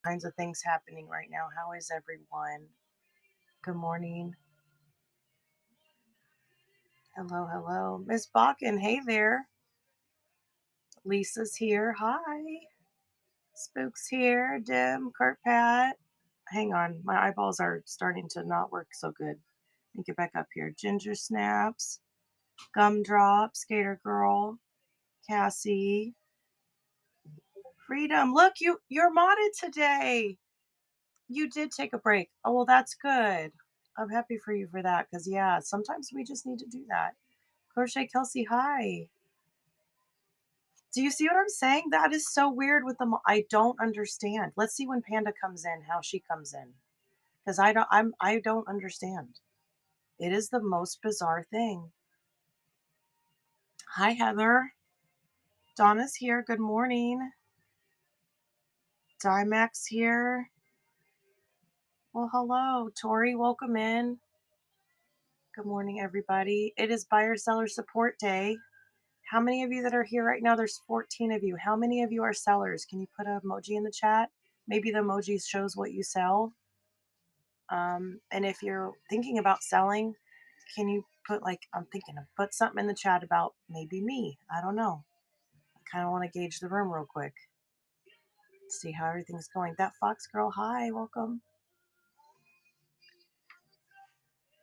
Kinds of things happening right now. How is everyone? Good morning. Hello, hello. Miss Bakken, hey there. Lisa's here. Hi. Spook's here. Dim, Kurt Pat. Hang on. My eyeballs are starting to not work so good. Let me get back up here. Ginger Snaps, Gumdrop, Skater Girl, Cassie, Freedom. Look, you're modded today. You did take a break. Oh, well, that's good. I'm happy for you for that because, yeah, sometimes we just need to do that. Crochet Kelsey, hi. Do you see what I'm saying? That is so weird with the. I don't understand. Let's see when Panda comes in, how she comes in, because I don't understand. It is the most bizarre thing. Hi, Heather. Donna's here. Good morning. Dimax here. Well, hello, Tori. Welcome in. Good morning, everybody. It is buyer seller support day. How many of you that are here right now? There's 14 of you. How many of you are sellers? Can you put an emoji in the chat? Maybe the emoji shows what you sell. And if you're thinking about selling, can you put I'm thinking of put something in the chat about maybe me? I don't know. I kind of want to gauge the room real quick. See how everything's going. That Fox girl, hi, welcome.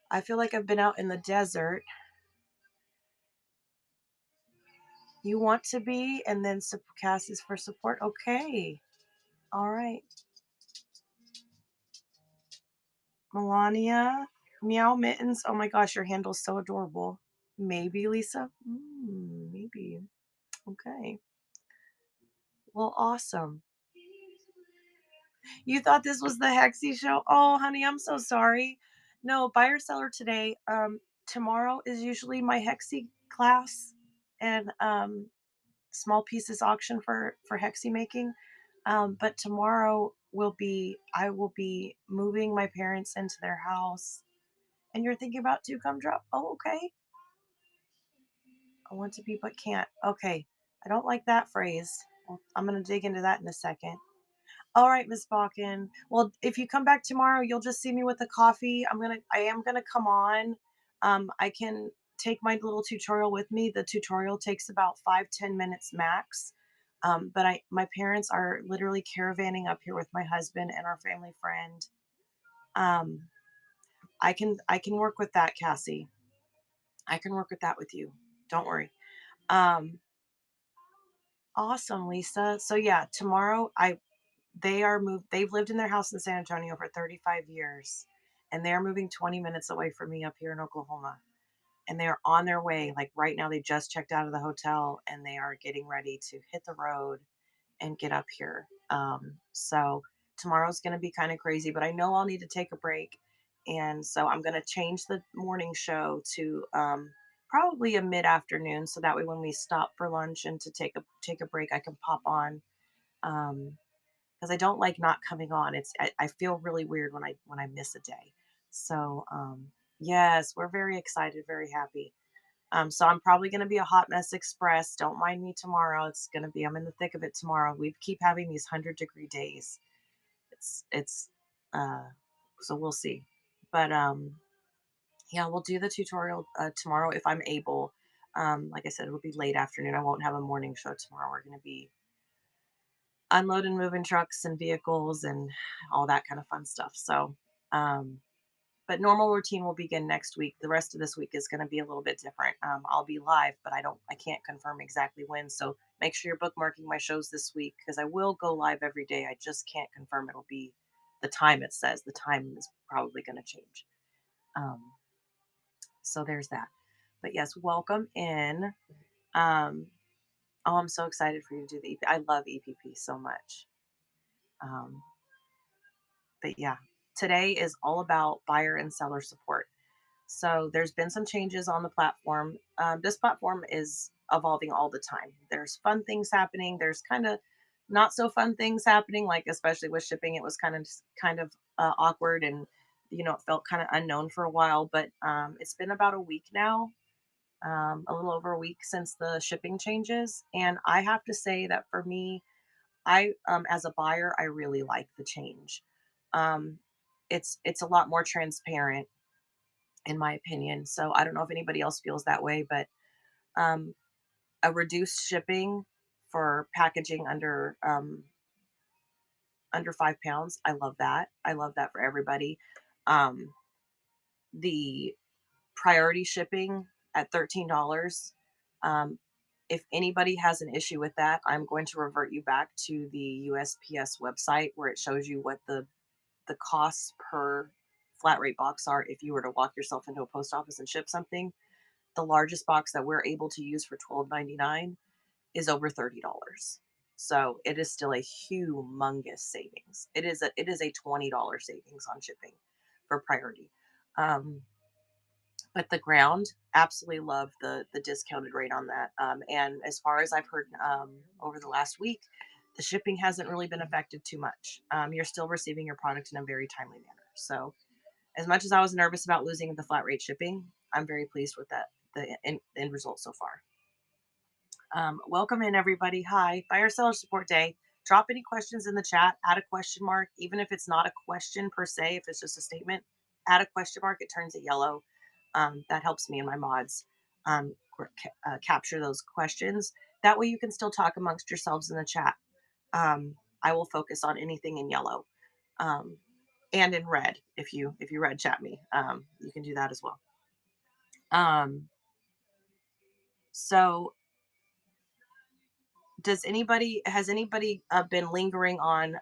I feel like I've been out in the desert. You want to be, and then Cass is for support. Okay. All right. Melania, Meow Mittens. Oh my gosh, your handle's so adorable. Maybe, Lisa? Maybe. Okay. Well, awesome. You thought this was the Hexy show? Oh, honey, I'm so sorry. No, buyer seller today. Tomorrow is usually my Hexy class and small pieces auction for Hexy making. But tomorrow I will be moving my parents into their house. And you're thinking about to come drop? Oh, okay. I want to be but can't. Okay. I don't like that phrase. Well, I'm gonna dig into that in a second. All right, Miss Balkin. Well, if you come back tomorrow, you'll just see me with the coffee. I am gonna come on. I can take my little tutorial with me. The tutorial takes about 5-10 minutes max. But my parents are literally caravanning up here with my husband and our family friend. Um, I can work with that, Cassie. I can work with that with you. Don't worry. Um, awesome, Lisa. So yeah, tomorrow they've lived in their house in San Antonio for 35 years and they're moving 20 minutes away from me up here in Oklahoma. And they're on their way. Like right now, they just checked out of the hotel and they are getting ready to hit the road and get up here. So tomorrow's going to be kind of crazy, but I know I'll need to take a break. And so I'm going to change the morning show to probably a mid afternoon. So that way, when we stop for lunch and to take a break, I can pop on. Because I don't like not coming on. I feel really weird when I miss a day. So yes, we're very excited, very happy. So I'm probably going to be a hot mess express. Don't mind me tomorrow. I'm in the thick of it tomorrow. We keep having these 100-degree days. It's uh so we'll see. But yeah, we'll do the tutorial tomorrow if I'm able. Like I said, it'll be late afternoon. I won't have a morning show tomorrow. We're going to be unloading, moving trucks and vehicles and all that kind of fun stuff. So, um, but normal routine will begin next week. The rest of this week is going to be a little bit different. I'll be live, but I can't confirm exactly when. So make sure you're bookmarking my shows this week because I will go live every day. I just can't confirm it'll be the time it says. The time is probably going to change. Um, so there's that. But yes, welcome in. Um, oh, I'm so excited for you to do the EP. I love EPP so much. Um, but yeah, today is all about buyer and seller support. So there's been some changes on the platform. This platform is evolving all the time. There's fun things happening. There's kind of not so fun things happening, like especially with shipping, it was kind of awkward and it felt kind of unknown for a while. But it's been about a week now, a little over a week since the shipping changes, and I have to say that for me, as a buyer, I really like the change. Um, it's a lot more transparent in my opinion. So I don't know if anybody else feels that way, but um, a reduced shipping for packaging under 5 pounds. I love that. I love that for everybody. Um, the priority shipping at $13. Um, if anybody has an issue with that, I'm going to revert you back to the USPS website where it shows you what the costs per flat rate box are if you were to walk yourself into a post office and ship something. The largest box that we're able to use for $12.99 is over $30. So it is still a humongous savings. It is a $20 savings on shipping for priority. Um, but the ground absolutely love the discounted rate on that. And as far as I've heard over the last week, the shipping hasn't really been affected too much. You're still receiving your product in a very timely manner. So as much as I was nervous about losing the flat rate shipping, I'm very pleased with the end result so far. Welcome in, everybody. Hi, Buyer Seller Support Day. Drop any questions in the chat, add a question mark, even if it's not a question per se, if it's just a statement, add a question mark, it turns it yellow. That helps me and my mods capture those questions. That way you can still talk amongst yourselves in the chat. I will focus on anything in yellow um, and in red. If you red chat me, you can do that as well. Um, so has anybody been lingering on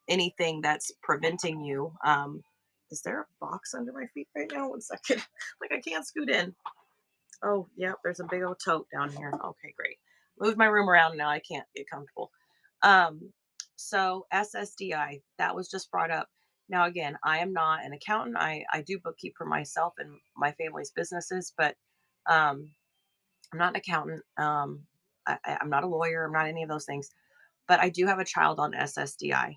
anything that's preventing you? Is there a box under my feet right now? One second. Like I can't scoot in. Oh, yeah, there's a big old tote down here. Okay, great. Moved my room around now. I can't get comfortable. Um, so SSDI, that was just brought up. Now, again, I am not an accountant. I do bookkeep for myself and my family's businesses, but um, I'm not an accountant. I'm not a lawyer. I'm not any of those things. But I do have a child on SSDI.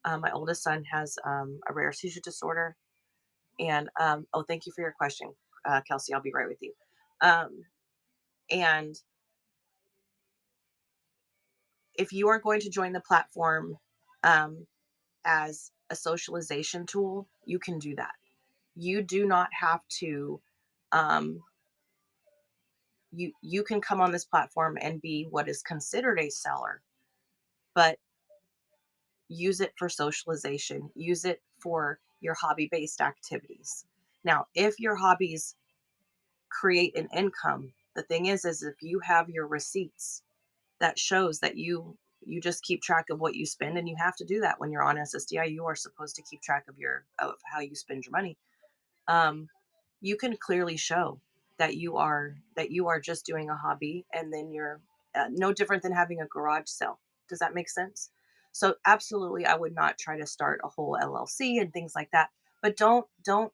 My oldest son has a rare seizure disorder. And oh, thank you for your question, Kelsey. I'll be right with you. Um, and if you are going to join the platform um, as a socialization tool, you can do that. You do not have to. Um, you can come on this platform and be what is considered a seller, but use it for socialization. Use it for your hobby based activities. Now, if your hobbies create an income, the thing is if you have your receipts that shows that you just keep track of what you spend, and you have to do that when you're on SSDI. You are supposed to keep track of how you spend your money. um, you can clearly show that you are just doing a hobby, and then you're no different than having a garage sale. Does that make sense? So absolutely, I would not try to start a whole LLC and things like that. But don't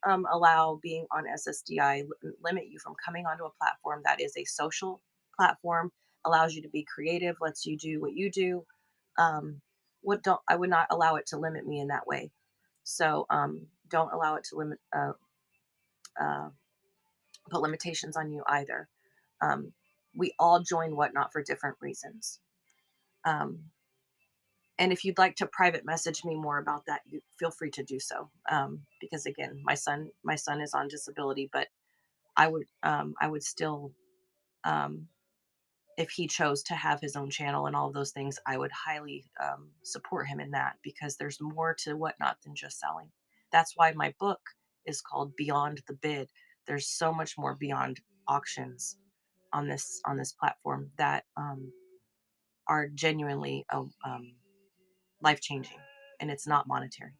allow being on SSDI limit you from coming onto a platform that is a social platform, allows you to be creative, lets you do what you do. What don't I would not allow it to limit me in that way. So don't allow it to uh, put limitations on you either. Um, we all join Whatnot for different reasons. Um, and if you'd like to private message me more about that, you feel free to do so. Because again, my son is on disability, but I would still, um, if he chose to have his own channel and all of those things, I would highly support him in that, because there's more to Whatnot than just selling. That's why my book is called Beyond the Bid. There's so much more beyond auctions on this platform that are genuinely life changing, and it's not monetary.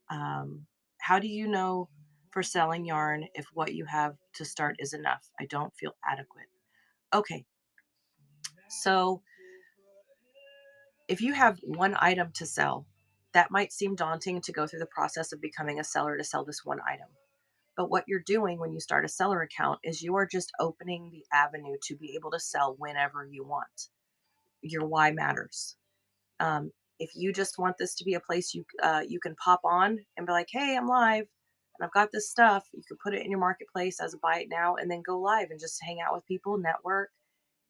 How do you know for selling yarn if what you have to start is enough? I don't feel adequate. Okay, so if you have one item to sell, that might seem daunting to go through the process of becoming a seller to sell this one item. But what you're doing when you start a seller account is you are just opening the avenue to be able to sell whenever you want. Your why matters. Um, if you just want this to be a place you can pop on and be like, "Hey, I'm live, and I've got this stuff," you can put it in your marketplace as a buy it now, and then go live and just hang out with people, network,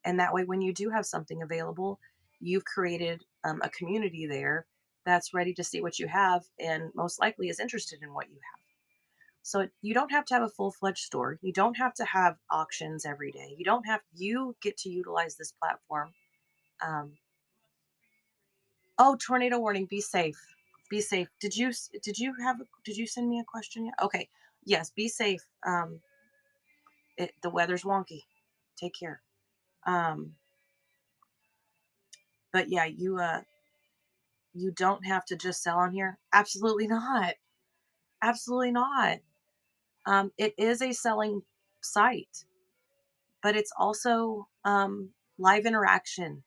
and that way, when you do have something available, you've created a community there that's ready to see what you have and most likely is interested in what you have. So you don't have to have a full-fledged store. You don't have to have auctions every day. You get to utilize this platform. Um, oh, tornado warning, be safe. Be safe. Did you send me a question yet? Okay. Yes, be safe. The weather's wonky. Take care. Um, but yeah, you don't have to just sell on here. Absolutely not. Absolutely not. It is a selling site, but it's also live interaction.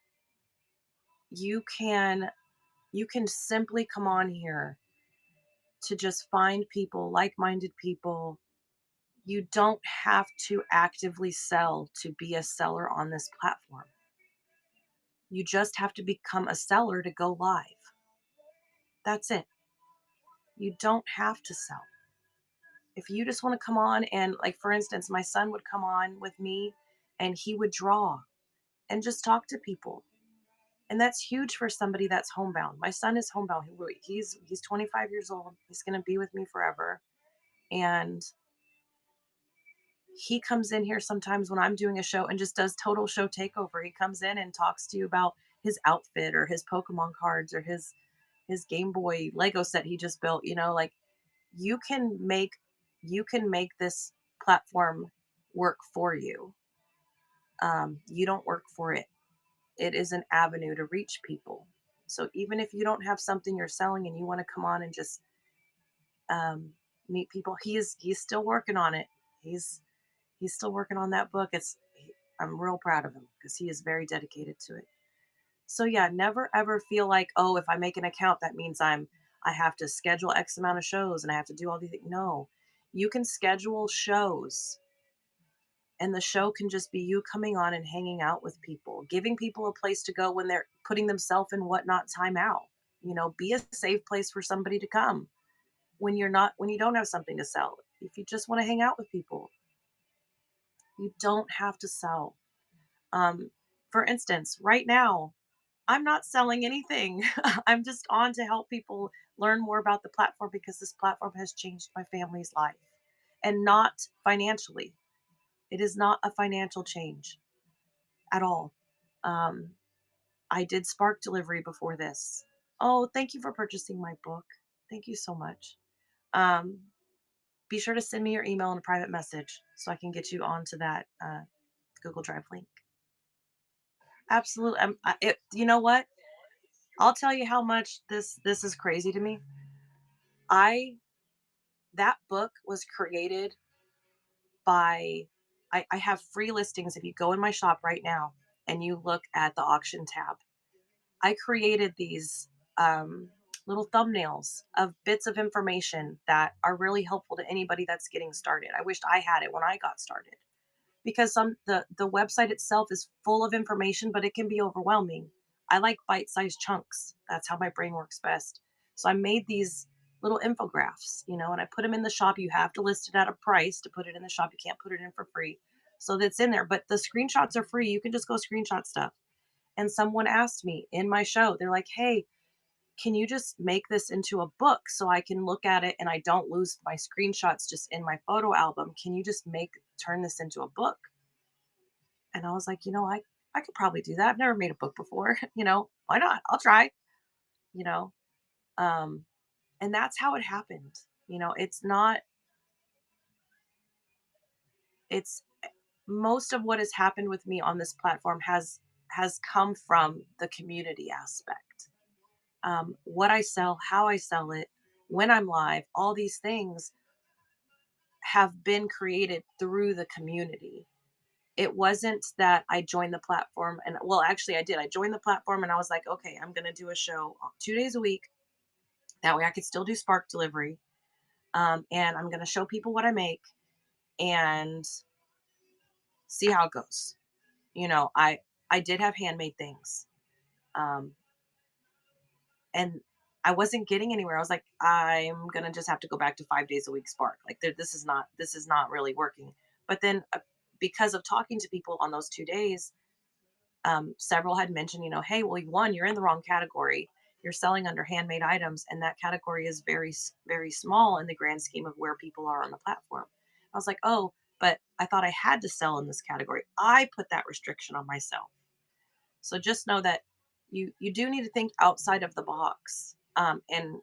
You can you can simply come on here to just find people, like-minded people. You don't have to actively sell to be a seller on this platform. You just have to become a seller to go live. That's it. You don't have to sell. If you just want to come on and, like, for instance, my son would come on with me and he would draw and just talk to people. And that's huge for somebody that's homebound. My son is homebound. He's 25 years old. He's going to be with me forever. And he comes in here sometimes when I'm doing a show and just does total show takeover. He comes in and talks to you about his outfit or his Pokemon cards or his Game Boy Lego set he just built, like you can make you can make this platform work for you. You don't work for it. It is an avenue to reach people. So even if you don't have something you're selling and you want to come on and just um, meet people, he's still working on it. He's he's still working on that book. I'm real proud of him because he is very dedicated to it. So yeah, never ever feel like, oh, if I make an account, that means I have to schedule X amount of shows and I have to do all these things. No, you can schedule shows and the show can just be you coming on and hanging out with people, giving people a place to go when they're putting themselves in whatnot time out. Be a safe place for somebody to come when you don't have something to sell. If you just want to hang out with people, you don't have to sell. Um, for instance, right now, I'm not selling anything. I'm just on to help people learn more about the platform because this platform has changed my family's life and not financially. It is not a financial change at all. Um, I did Spark delivery before this. Oh, thank you for purchasing my book. Thank you so much. Um, be sure to send me your email and a private message so I can get you onto that Google Drive link. Absolutely. You know what? I'll tell you how much this is crazy to me. I That book was created by I have free listings. If you go in my shop right now and you look at the auction tab, I created these little thumbnails of bits of information that are really helpful to anybody that's getting started. I wished I had it when I got started because the website itself is full of information, but it can be overwhelming. I like bite-sized chunks. That's how my brain works best. So I made these little infographics, and I put them in the shop. You have to list it at a price to put it in the shop. You can't put it in for free. So that's in there. But the screenshots are free. You can just go screenshot stuff. And someone asked me in my show, they're like, hey, can you just make this into a book so I can look at it and I don't lose my screenshots just in my photo album? Can you just turn this into a book? And I was like, I could probably do that. I've never made a book before. Why not? I'll try, you know. Um, and that's how it happened. It's not, it's most of what has happened with me on this platform has come from the community aspect. What I sell, how I sell it, when I'm live, all these things have been created through the community. It wasn't that I joined the platform and, well, actually I did. I joined the platform and I was like, okay, I'm going to do a show 2 days a week. That way I could still do Spark delivery. And I'm going to show people what I make and see how it goes. I did have handmade things. Um, and I wasn't getting anywhere. I was like, I'm going to just have to go back to 5 days a week Spark. Like this is not really working. But then because of talking to people on those 2 days, Several had mentioned, hey, well, one, you're in the wrong category. You're selling under handmade items, and that category is very small in the grand scheme of where people are on the platform. I was like, oh, but I thought I had to sell in this category. I put that restriction on myself. So just know that you do need to think outside of the box. And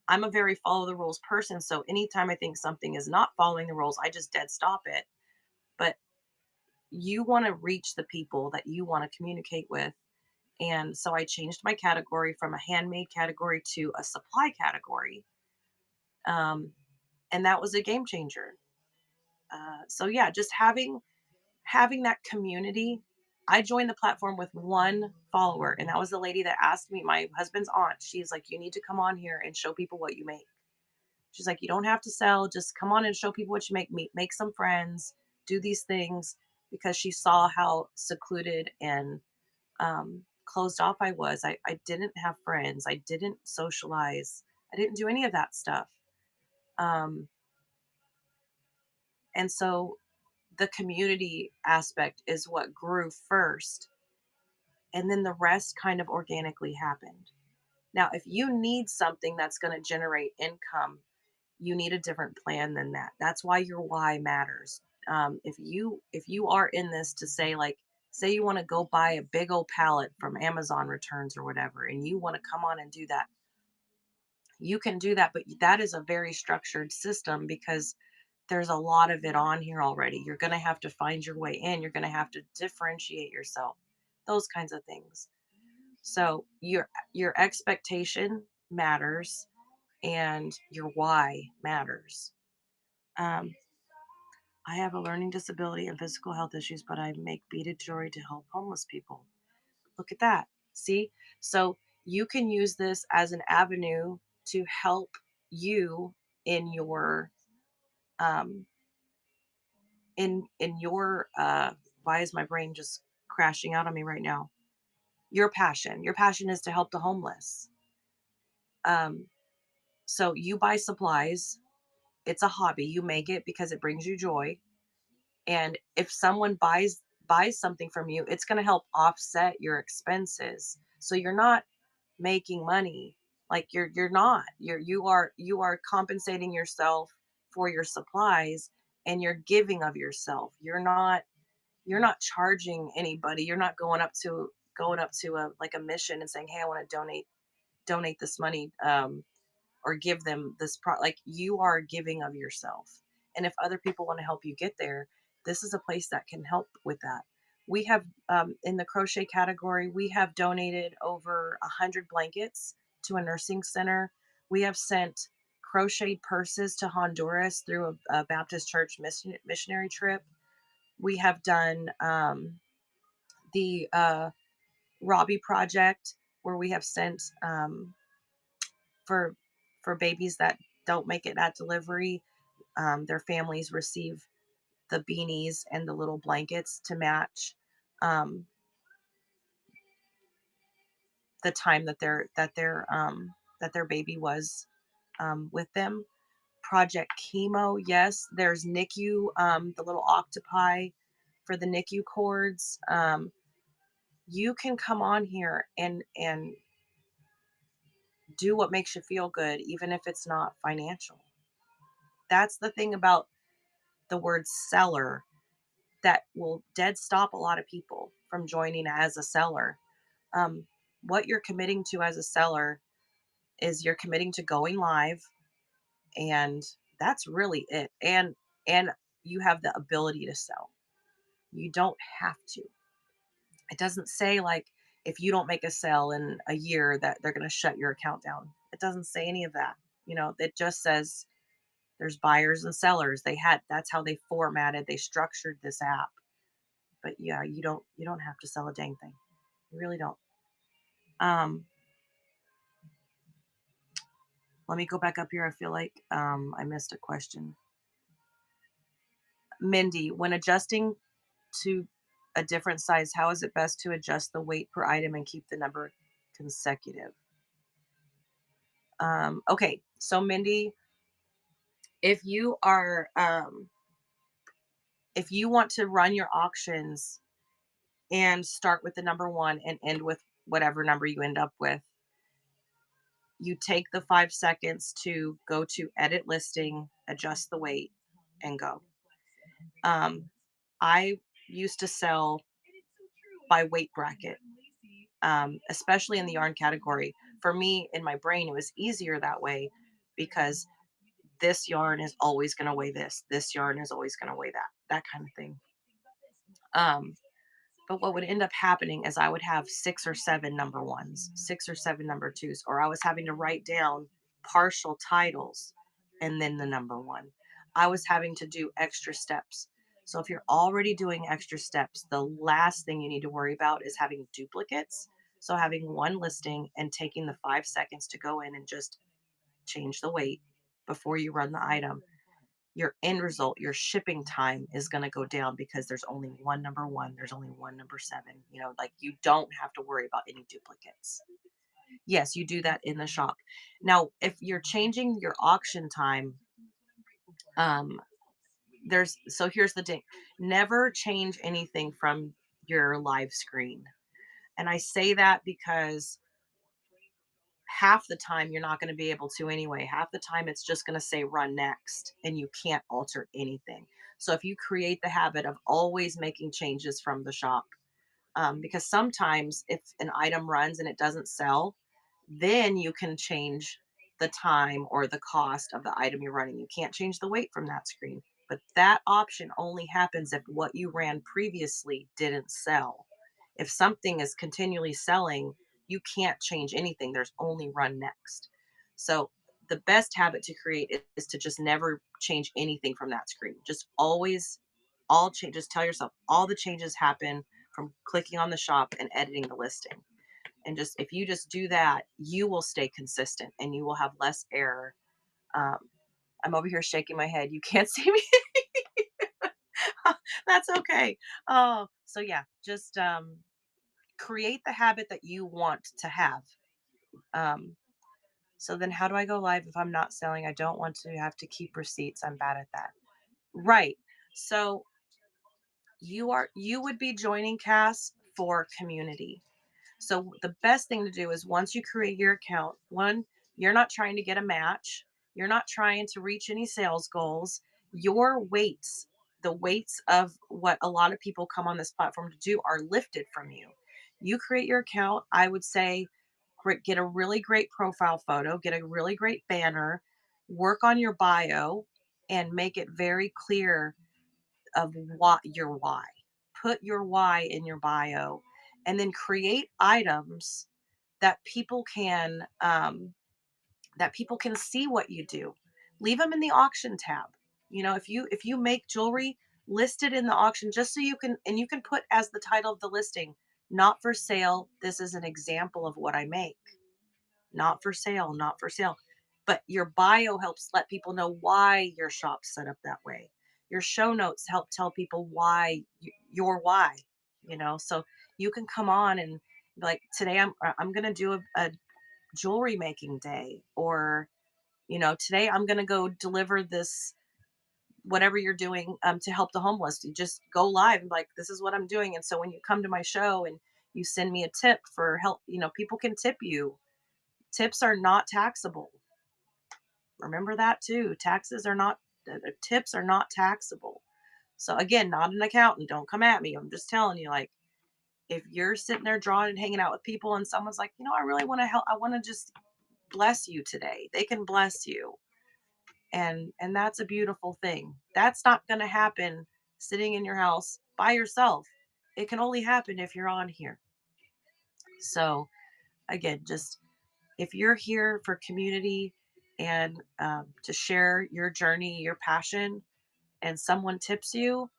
I'm a very follow the rules person. So anytime I think something is not following the rules, I just dead stop it. But you want to reach the people that you want to communicate with. And so I changed my category from a handmade category to a supply category. Um, and that was a game changer. So yeah, just having that community. I joined the platform with one follower, and that was the lady that asked me, my husband's aunt. She's like, you need to come on here and show people what you make. She's like, you don't have to sell, just come on and show people what you make, make some friends, do these things, because she saw how secluded and closed off I was. I didn't have friends. I didn't socialize. I didn't do any of that stuff. Um, and so the community aspect is what grew first. And then the rest kind of organically happened. Now, if you need something that's going to generate income, you need a different plan than that. That's why your why matters. If you are in this to say, like, say you want to go buy a big old pallet from Amazon returns or whatever, and you want to come on and do that, you can do that. But that is a very structured system because there's a lot of it on here already. You're going to have to find your way in. You're going to have to differentiate yourself. Those kinds of things. So your expectation matters and your why matters. Um, I have a learning disability and physical health issues, but I make beaded jewelry to help homeless people. Look at that. See? So you can use this as an avenue to help you in your um in your why is my brain just crashing out on me right now? Your passion. Your passion is to help the homeless. Um so you buy supplies. It's a hobby. You make it because it brings you joy. And if someone buys something from you, it's going to help offset your expenses. So you're not making money. Like you're not. You are compensating yourself for your supplies and you're giving of yourself. You're not charging anybody. You're not going up to a like a mission and saying, "Hey, I want to donate this money or give them this like you are giving of yourself. And if other people want to help you get there, this is a place that can help with that. We have in the crochet category, we have donated over 100 blankets to a nursing center. We have sent crocheted purses to Honduras through a Baptist church missionary trip. We have done the Robbie Project, where we have sent for babies that don't make it at delivery. Their families receive the beanies and the little blankets to match um, the time that their baby was with them. Project Chemo, yes. There's NICU, the little octopi for the NICU cords. You can come on here and do what makes you feel good, even if it's not financial. That's the thing about the word seller that will dead stop a lot of people from joining as a seller. Um, what you're committing to as a seller is you're committing to going live, and that's really it. And you have the ability to sell. You don't have to. It doesn't say like if you don't make a sale in a year that they're going to shut your account down. It doesn't say any of that. It just says there's buyers and sellers. That's how they formatted, they structured this app. But yeah, you don't have to sell a dang thing. You really don't. Um, Let me go back up here. I feel like I missed a question. Mindy, when adjusting to a different size, how is it best to adjust the weight per item and keep the number consecutive? Okay, so Mindy, if you are if you want to run your auctions and start with the number one and end with whatever number you end up with. You take the 5 seconds to go to edit listing, adjust the weight, and go. Um, I used to sell by weight bracket, especially in the yarn category. For me, in my brain, it was easier that way because this yarn is always going to weigh this. This yarn is always going to weigh that kind of thing. Um, but what would end up happening is I would have 6 or 7 number ones, 6 or 7 number twos, or I was having to write down partial titles and then the number one. I was having to do extra steps. So if you're already doing extra steps, the last thing you need to worry about is having duplicates. So having one listing and taking the 5 seconds to go in and just change the weight before you run the item, your end result, your shipping time is going to go down because there's only one number one, there's only one number seven. Like you don't have to worry about any duplicates. Yes, you do that in the shop. Now, if you're changing your auction time, um, here's the thing: never change anything from your live screen. And I say that because half the time you're not going to be able to anyway. Half the time it's just going to say run next and you can't alter anything. So if you create the habit of always making changes from the shop, because sometimes if an item runs and it doesn't sell, then you can change the time or the cost of the item you're running. You can't change the weight from that screen, but that option only happens if what you ran previously didn't sell. If something is continually selling, you can't change anything. There's only run next. So the best habit to create is to just never change anything from that screen. Just always all change. Just tell yourself all the changes happen from clicking on the shop and editing the listing. And just if you just do that, you will stay consistent and you will have less error. Um, I'm over here shaking my head. You can't see me. That's okay. Oh, so yeah, just create the habit that you want to have. Um, so then, how do I go live if I'm not selling? I don't want to have to keep receipts. I'm bad at that. Right. So you would be joining Cass for community. So the best thing to do is once you create your account, one, you're not trying to get a match, you're not trying to reach any sales goals. Your weights, the weights of what a lot of people come on this platform to do are lifted from you. You create your account, I would say get a really great profile photo, get a really great banner, work on your bio and make it very clear of what your why. Put your why in your bio and then create items that people can see what you do. Leave them in the auction tab. If you make jewelry, list it in the auction just so you can put as the title of the listing, not for sale. This is an example of what I make. Not for sale, not for sale. But your bio helps let people know why your shop's set up that way. Your show notes help tell people your why, so you can come on and be like, today I'm going to do a jewelry making day, or, today I'm going to go deliver this, whatever you're doing, to help the homeless. You just go live and be like, this is what I'm doing. And so when you come to my show and you send me a tip for help, people can tip you. Tips are not taxable. Remember that too. Tips are not taxable. So again, not an accountant. Don't come at me. I'm just telling you, like, if you're sitting there drawing and hanging out with people and someone's like, I really want to help. I want to just bless you today. They can bless you. And that's a beautiful thing. That's not going to happen sitting in your house by yourself. It can only happen if you're on here. So again, just if you're here for community and to share your journey, your passion, and someone tips you,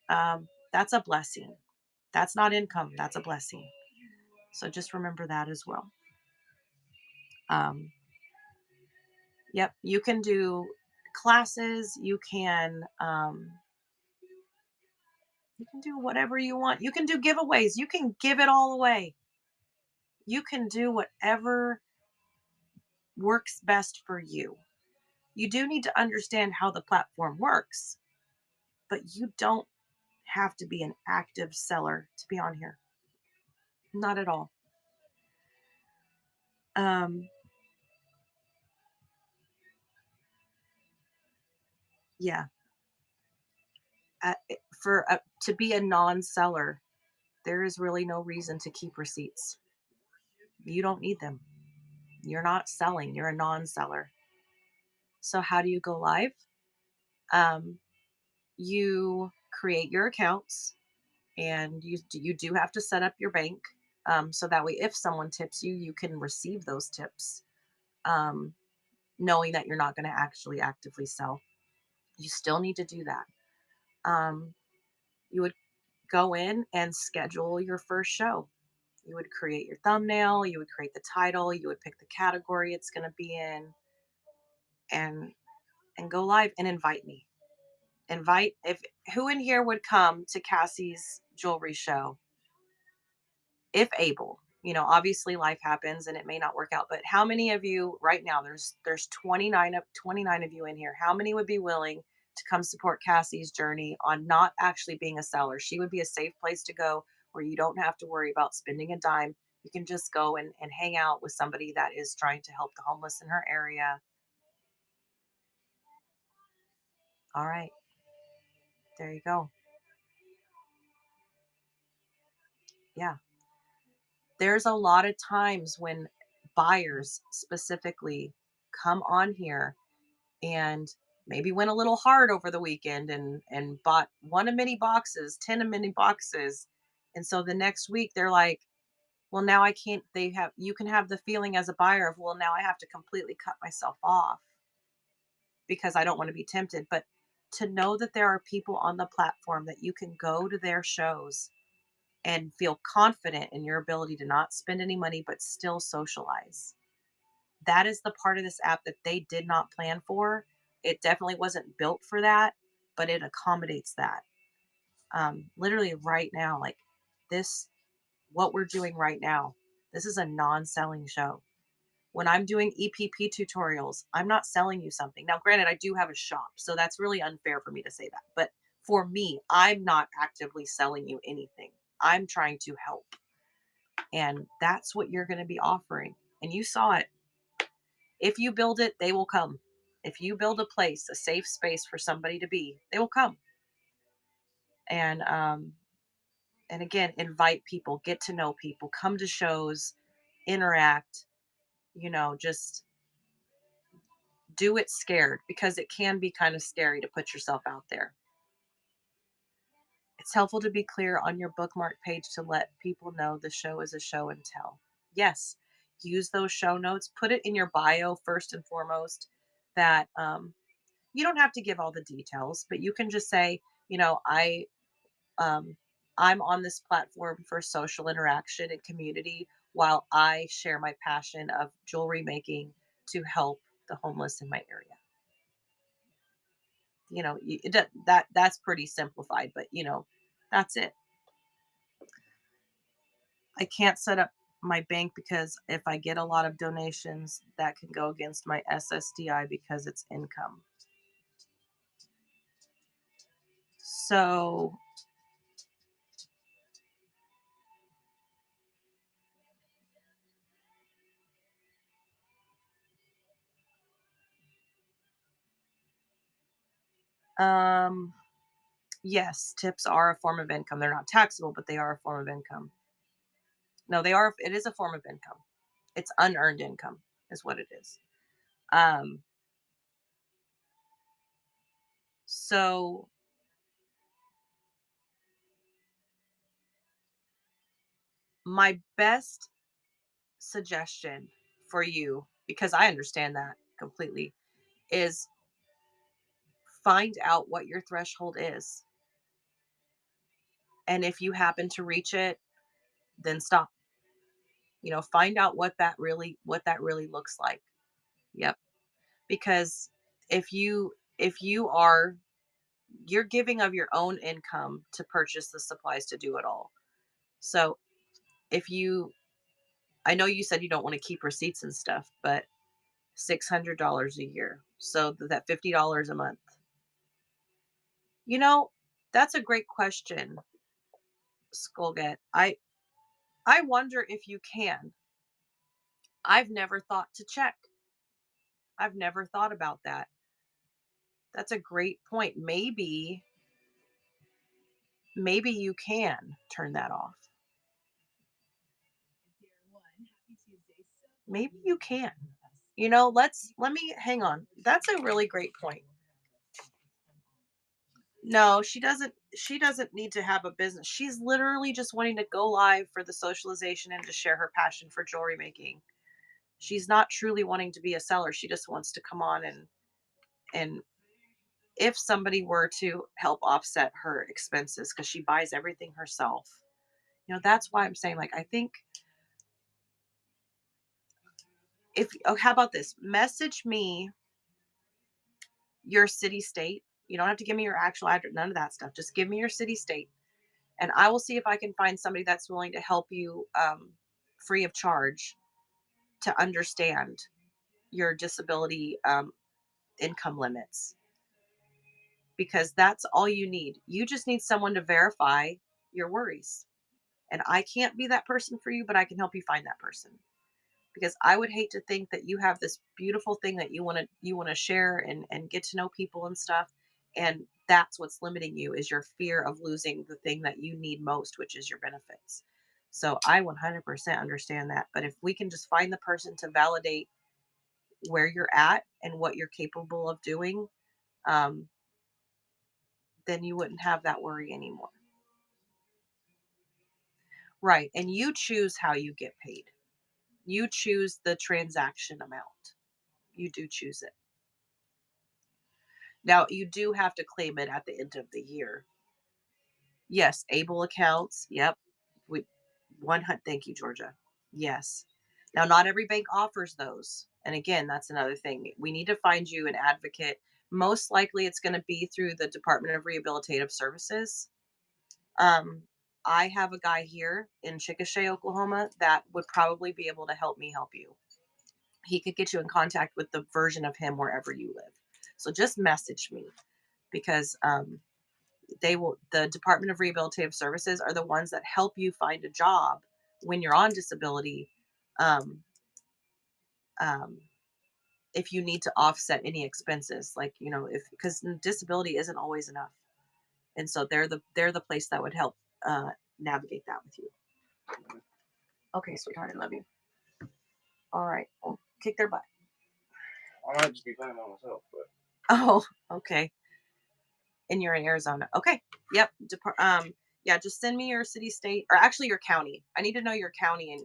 that's a blessing. That's not income, that's a blessing. So just remember that as well. Um, yep, you can do classes, you can do whatever you want. You can do giveaways, you can give it all away. You can do whatever works best for you. You do need to understand how the platform works, but you don't have to be an active seller to be on here. Not at all. Um, yeah. To be a non-seller, there is really no reason to keep receipts. You don't need them. You're not selling. You're a non-seller. So how do you go live? Um, you create your accounts, and you do have to set up your bank, so that way if someone tips you, you can receive those tips, um, knowing that you're not going to actually actively sell. You still need to do that. Um, you would go in and schedule your first show. You would create your thumbnail, you would create the title, you would pick the category it's going to be in, and go live and invite me. Invite if Who in here would come to Cassie's jewelry show if able? Obviously life happens and it may not work out, but how many of you right now, there's 29 of you in here. How many would be willing to come support Cassie's journey on not actually being a seller? She would be a safe place to go where you don't have to worry about spending a dime. You can just go and hang out with somebody that is trying to help the homeless in her area. All right, there you go. Yeah. There's a lot of times when buyers specifically come on here and maybe went a little hard over the weekend and bought one of many boxes, 10 of many boxes. And so the next week they're like, well, now I can't, you can have the feeling as a buyer of, well, now I have to completely cut myself off because I don't want to be tempted. But to know that there are people on the platform that you can go to their shows and feel confident in your ability to not spend any money but still socialize. That is the part of this app that they did not plan for. It definitely wasn't built for that, but it accommodates that. Literally right now, like this, what we're doing right now, this is a non-selling show. When I'm doing EPP tutorials, I'm not selling you something. Now, granted, I do have a shop, so that's really unfair for me to say that. But for me, I'm not actively selling you anything. I'm trying to help. And that's what you're going to be offering. And you saw it. If you build it, they will come. If you build a place, a safe space for somebody to be, they will come. And again, invite people, get to know people, come to shows, interact, just do it scared because it can be kind of scary to put yourself out there. It's helpful to be clear on your bookmark page to let people know the show is a show and tell. Yes, use those show notes, put it in your bio first and foremost that you don't have to give all the details, but you can just say, you know, um, I'm on this platform for social interaction and community while I share my passion of jewelry making to help the homeless in my area. That's pretty simplified, but that's it. I can't set up my bank because if I get a lot of donations, that can go against my SSDI because it's income. So, um, yes, tips are a form of income. They're not taxable, but they are a form of income. No, they are. It is a form of income. It's unearned income, is what it is. Um, so my best suggestion for you, because I understand that completely, is find out what your threshold is. And if you happen to reach it, then stop. Find out what that really looks like. Yep. Because if you are you're giving of your own income to purchase the supplies to do it all. So if you I know you said you don't want to keep receipts and stuff, but $600 a year. So that $50 a month. You know, that's a great question, Skullget. I wonder if you can. I've never thought to check. I've never thought about that. That's a great point. Maybe you can turn that off. Maybe you can. Let me hang on. That's a really great point. No, she doesn't need to have a business. She's literally just wanting to go live for the socialization and to share her passion for jewelry making. She's not truly wanting to be a seller. She just wants to come on and if somebody were to help offset her expenses because she buys everything herself. That's why I'm saying, like, I think if oh, how about this? Message me your city state. You don't have to give me your actual address, none of that stuff. Just give me your city state, and I will see if I can find somebody that's willing to help you free of charge to understand your disability income limits because that's all you need. You just need someone to verify your worries. And I can't be that person for you, but I can help you find that person. Because I would hate to think that you have this beautiful thing that you want to share and get to know people and stuff, and that's what's limiting you is your fear of losing the thing that you need most, which is your benefits. So I 100% understand that, but if we can just find the person to validate where you're at and what you're capable of doing, um, then you wouldn't have that worry anymore. Right, and you choose how you get paid. You choose the transaction amount. You do choose it. Now, you do have to claim it at the end of the year. Yes, able accounts. Yep. We thank you, Georgia. Yes. Now, not every bank offers those. And again, that's another thing. We need to find you an advocate. Most likely it's going to be through the Department of Rehabilitative Services. Um, I have a guy here in Chickasha, Oklahoma that would probably be able to help me help you. He could get you in contact with the version of him wherever you live. So just message me because the Department of Rehabilitative Services are the ones that help you find a job when you're on disability. Um, um, if you need to offset any expenses, like if because disability isn't always enough, and so they're the place that would help navigate that with you. Okay, sweetheart, I love you. All right, well, kick their butt. I might just be playing by myself, but oh, okay. And you're in Arizona. Okay. Yep. Yeah, just send me your city, state, or actually your county. I need to know your county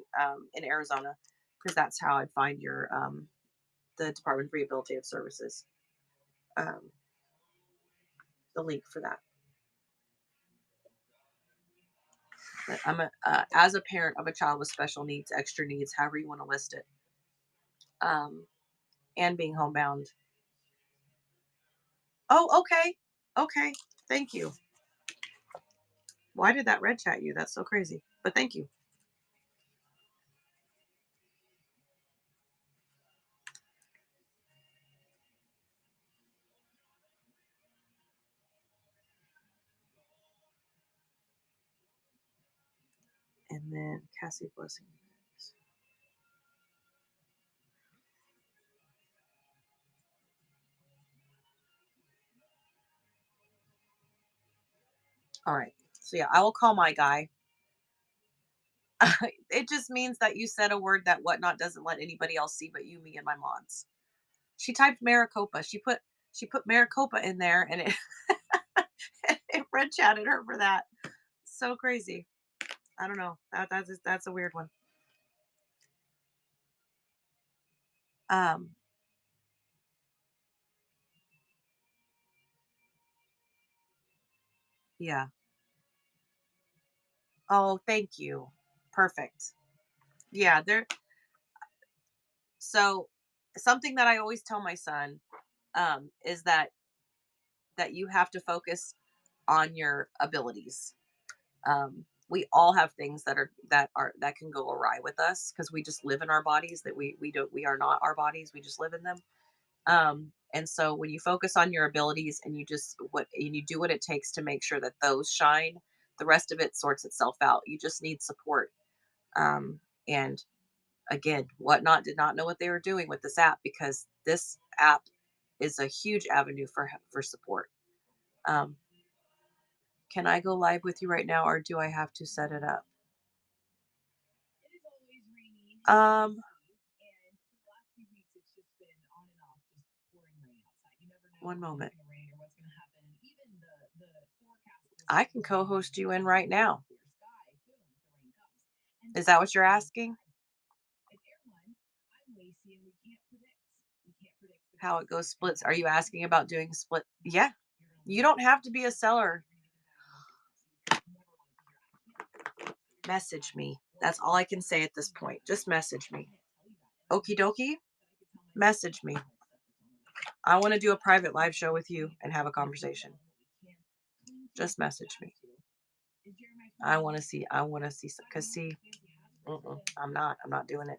in Arizona because that's how I'd find your the Department of Rehabilitative Services. Um, the link for that. But I'm as a parent of a child with special needs, extra needs, however you want to list it, um, and being homebound. Oh, okay, okay. Thank you. Why did that red chat you? That's so crazy. But thank you. And then Cassie Blessing. All right. So yeah, I will call my guy. It just means that you said a word that Whatnot doesn't let anybody else see but you, me, and my mods. She typed Maricopa. She put Maricopa in there, and it it red chatted her for that. So crazy. I don't know. That's a weird one. Um. Yeah. Oh, thank you. Perfect. Yeah. So something that I always tell my son is that you have to focus on your abilities. We all have things that can go awry with us because we just live in our bodies that we are not our bodies, we just live in them. And so when you focus on your abilities and you do what it takes to make sure that those shine, the rest of it sorts itself out. You just need support. And again, Whatnot did not know what they were doing with this app, because this app is a huge avenue for support. Um, can I go live with you right now, or do I have to set it up? Um, one moment. I can co-host you in right now. Is that what you're asking? How it goes splits? Are you asking about doing split? Yeah, you don't have to be a seller. Message me. That's all I can say at this point. Just message me. Okie dokie. Message me. I want to do a private live show with you and have a conversation. Just message me. I want to see. Because see, I'm not doing it.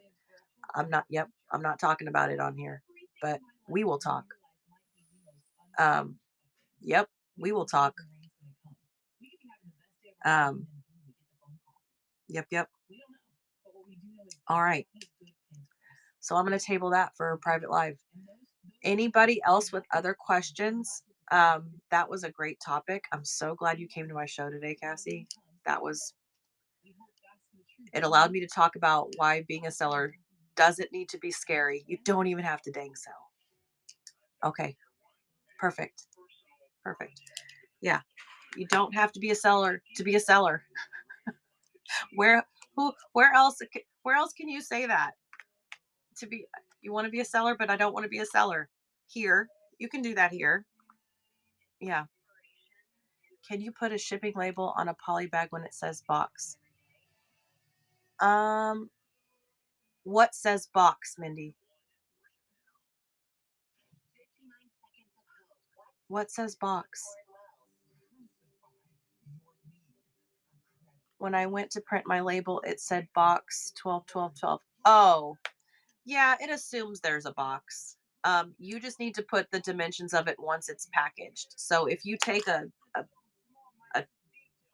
Yep. I'm not talking about it on here, but we will talk. Um, yep. We will talk. Um, yep. Yep. All right. So I'm going to table that for a private live. Anybody else with other questions? That was a great topic. I'm so glad you came to my show today, Cassie. That was, it allowed me to talk about why being a seller doesn't need to be scary. You don't even have to dang sell. Okay. Perfect. Perfect. Yeah. You don't have to be a seller to be a seller. Where where else can you say that? To be, you want to be a seller, but I don't want to be a seller. Here. You can do that here. Yeah. Can you put a shipping label on a poly bag when it says box? Um, what says box, Mindy? What says box? When I went to print my label, it said box 12, 12, 12. Oh, yeah, it assumes there's a box. You just need to put the dimensions of it once it's packaged. So if you take a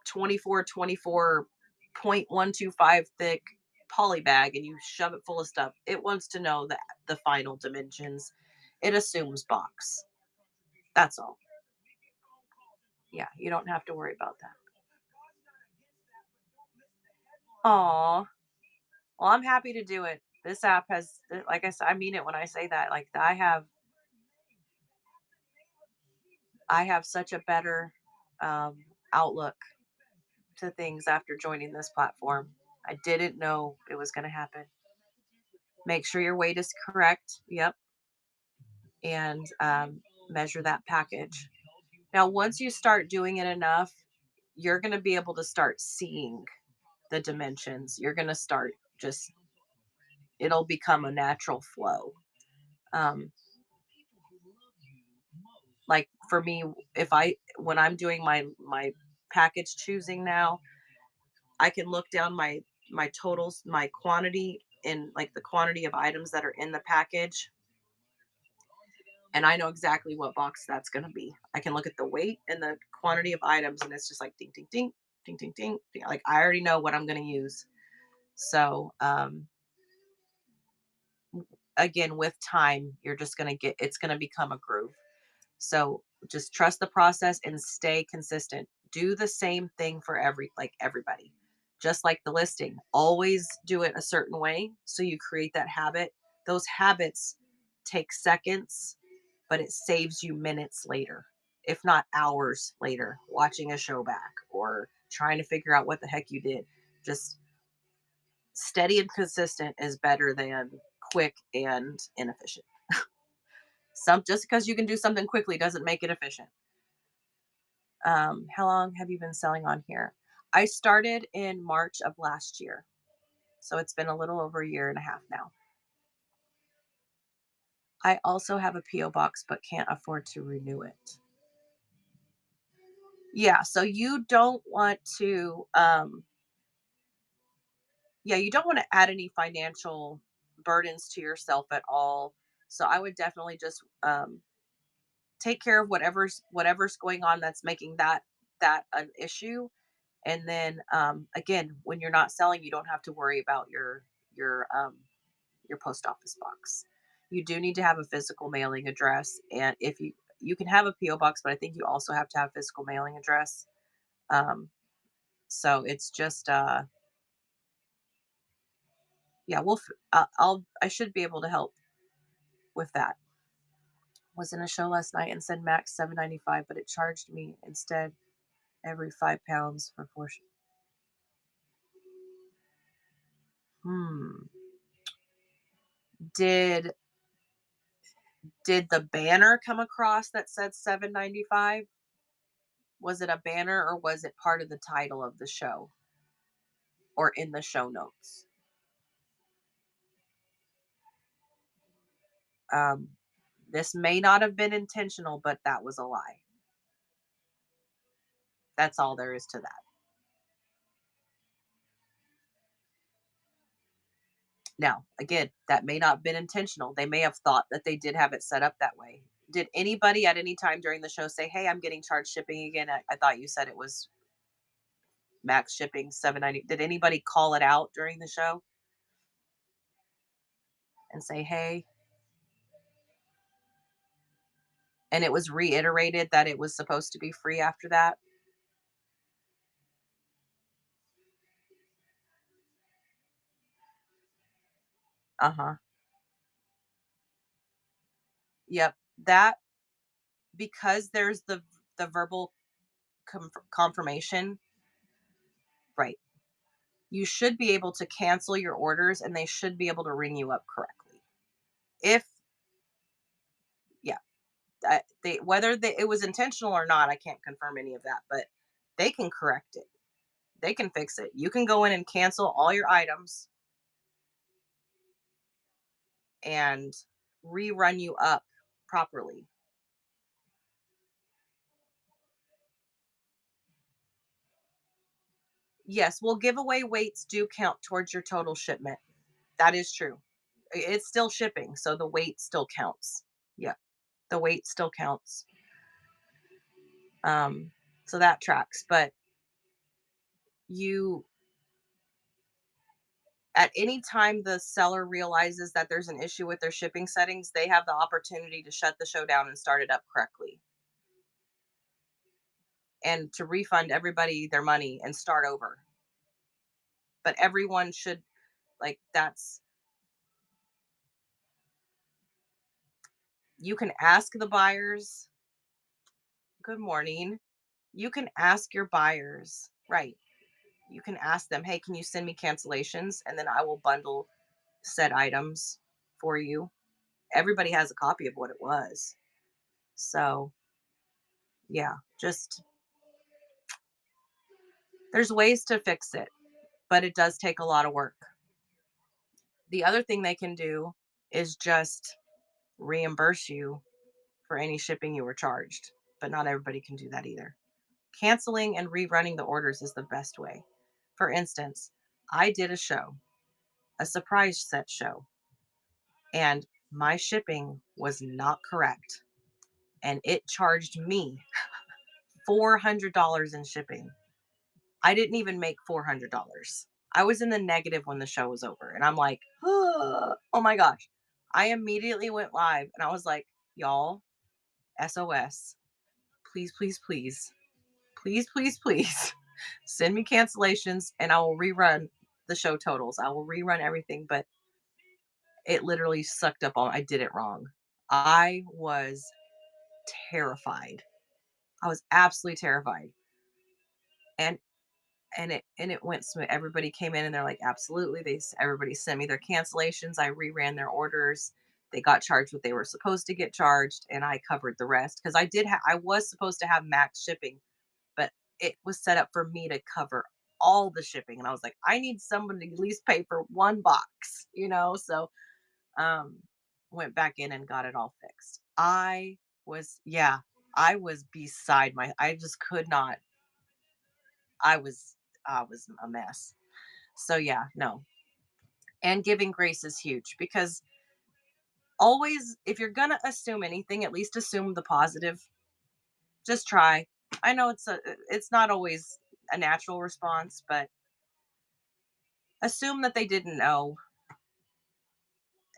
24.125 thick poly bag and you shove it full of stuff, it wants to know the final dimensions. It assumes box. That's all. Yeah, you don't have to worry about that. Aw. Well, I'm happy to do it. This app has, like I said, I mean it when I say that. Like I have such a better outlook to things after joining this platform. I didn't know it was going to happen. Make sure your weight is correct. Yep. And measure that package. Now, once you start doing it enough, you're going to be able to start seeing the dimensions. You're going to start just, it'll become a natural flow. Um, like for me, when I'm doing my package choosing now, I can look down my totals, my quantity, and like the quantity of items that are in the package, and I know exactly what box that's going to be. I can look at the weight and the quantity of items, and it's just like ding ding ding ding ding ding, ding. Like I already know what I'm going to use. So again, with time, you're just going to get, it's going to become a groove. So just trust the process and stay consistent. Do the same thing for everybody. Just like the listing, always do it a certain way so you create that habit. Those habits take seconds, but it saves you minutes later, if not hours later, watching a show back or trying to figure out what the heck you did. Just steady and consistent is better than quick and inefficient. Just because you can do something quickly doesn't make it efficient. How long have you been selling on here? I started in March of last year. So it's been a little over a year and a half now. I also have a P.O. box, but can't afford to renew it. Yeah. So you don't want to, you don't want to add any financial burdens to yourself at all. So I would definitely just take care of whatever's going on that's making that an issue, And then again, when you're not selling, you don't have to worry about your your post office box. You do need to have a physical mailing address, and if you can have a PO box, but I think you also have to have physical mailing address. Um, so it's just yeah, I should be able to help with that. Was in a show last night and said max 7.95, but it charged me instead every £5 for four. Hmm. Did the banner come across that said 7.95? Was it a banner or was it part of the title of the show or in the show notes? Um, this may not have been intentional, but that was a lie. That's all there is to that. Now, again, that may not have been intentional. They may have thought that they did have it set up that way. Did anybody at any time during the show say, "Hey, I'm getting charged shipping again"? I thought you said it was max shipping 7.90. Did anybody call it out during the show and say, "Hey"? And it was reiterated that it was supposed to be free after that? Uh-huh. Yep. That because there's the verbal confirmation, right? You should be able to cancel your orders and they should be able to ring you up correctly. If yeah, they it was intentional or not, I can't confirm any of that, but they can correct it. They can fix it. You can go in and cancel all your items and rerun you up properly. Yes, well, giveaway weights do count towards your total shipment. That is true. It's still shipping, so the weight still counts. Yeah, the weight still counts. Um, so that tracks. But you, at any time the seller realizes that there's an issue with their shipping settings, they have the opportunity to shut the show down and start it up correctly and to refund everybody their money and start over. But everyone should, like, that's, you can ask the buyers, good morning. You can ask your buyers, right? You can ask them, hey, can you send me cancellations? And then I will bundle said items for you. Everybody has a copy of what it was. So, yeah, just there's ways to fix it, but it does take a lot of work. The other thing they can do is just reimburse you for any shipping you were charged, but not everybody can do that either. Canceling and rerunning the orders is the best way. For instance, I did a show, a surprise set show, and my shipping was not correct. And it charged me $400 in shipping. I didn't even make $400. I was in the negative when the show was over. And I'm like, oh my gosh. I immediately went live and I was like, y'all, SOS, please, please, please, please, please, please send me cancellations and I will rerun the show totals. I will rerun everything. But it literally sucked up all, I did it wrong. I was terrified. I was absolutely terrified. And it went smooth. Everybody came in and they're like, absolutely. Everybody sent me their cancellations. I reran their orders. They got charged what they were supposed to get charged, and I covered the rest because I was supposed to have max shipping, but it was set up for me to cover all the shipping, and I was like, I need someone to at least pay for one box, So um, went back in and got it all fixed. Yeah, I was beside my. I just could not. I was I was a mess. So yeah, no. And giving grace is huge because always if you're going to assume anything, at least assume the positive. Just try. I know it's not always a natural response, but assume that they didn't know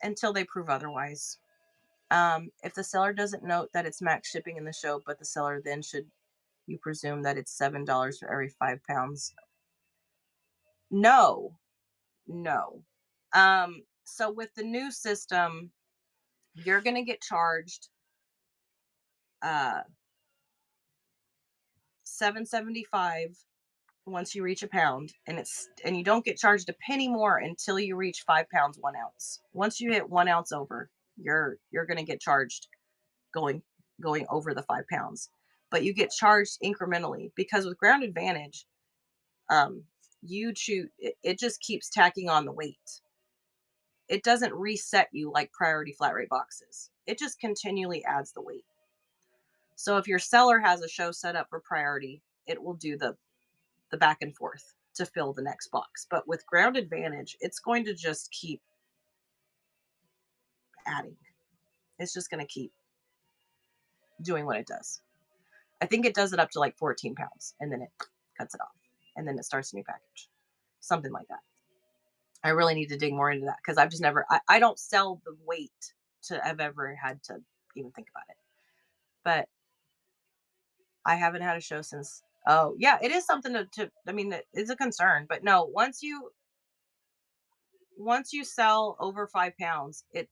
until they prove otherwise. If the seller doesn't note that it's max shipping in the show, but the seller then should you presume that it's $7 for every 5 pounds? No, no. So with the new system, you're gonna get charged uh 7.75 once you reach a pound, and you don't get charged a penny more until you reach 5 pounds 1 ounce. Once you hit 1 ounce over, you're gonna get charged going going over the 5 pounds. But you get charged incrementally because with Ground Advantage, um, you choose it just keeps tacking on the weight. It doesn't reset you like priority flat rate boxes. It just continually adds the weight. So if your seller has a show set up for priority, it will do the back and forth to fill the next box. But with Ground Advantage, it's going to just keep adding. It's just going to keep doing what it does. I think it does it up to like 14 pounds and then it cuts it off and then it starts a new package. Something like that. I really need to dig more into that because I've just never, I don't sell the weight to have ever had to even think about it. But I haven't had a show since. Oh, yeah, it is something to I mean, it's a concern. But no, once you sell over 5 pounds, it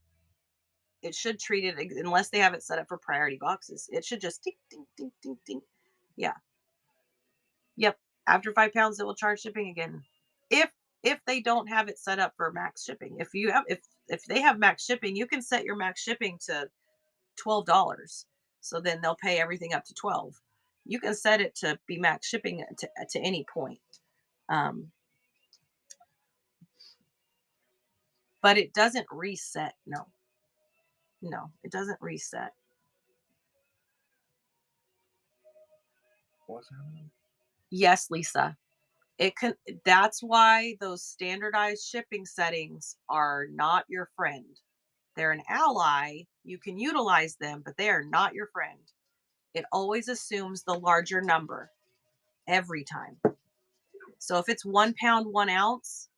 should treat it unless they have it set up for priority boxes. It should just ding, ding, ding, ding, ding. Yeah. Yep. After 5 pounds, it will charge shipping again. If if they don't have it set up for max shipping. If they have max shipping, you can set your max shipping to $12. So then they'll pay everything up to 12. You can set it to be max shipping to any point. Um, but it doesn't reset. No, no, it doesn't reset. What's happening? Yes, Lisa. It can That's why those standardized shipping settings are not your friend. They're an ally. You can utilize them, but they are not your friend. It always assumes the larger number every time. So if it's 1 pound, 1 ounce,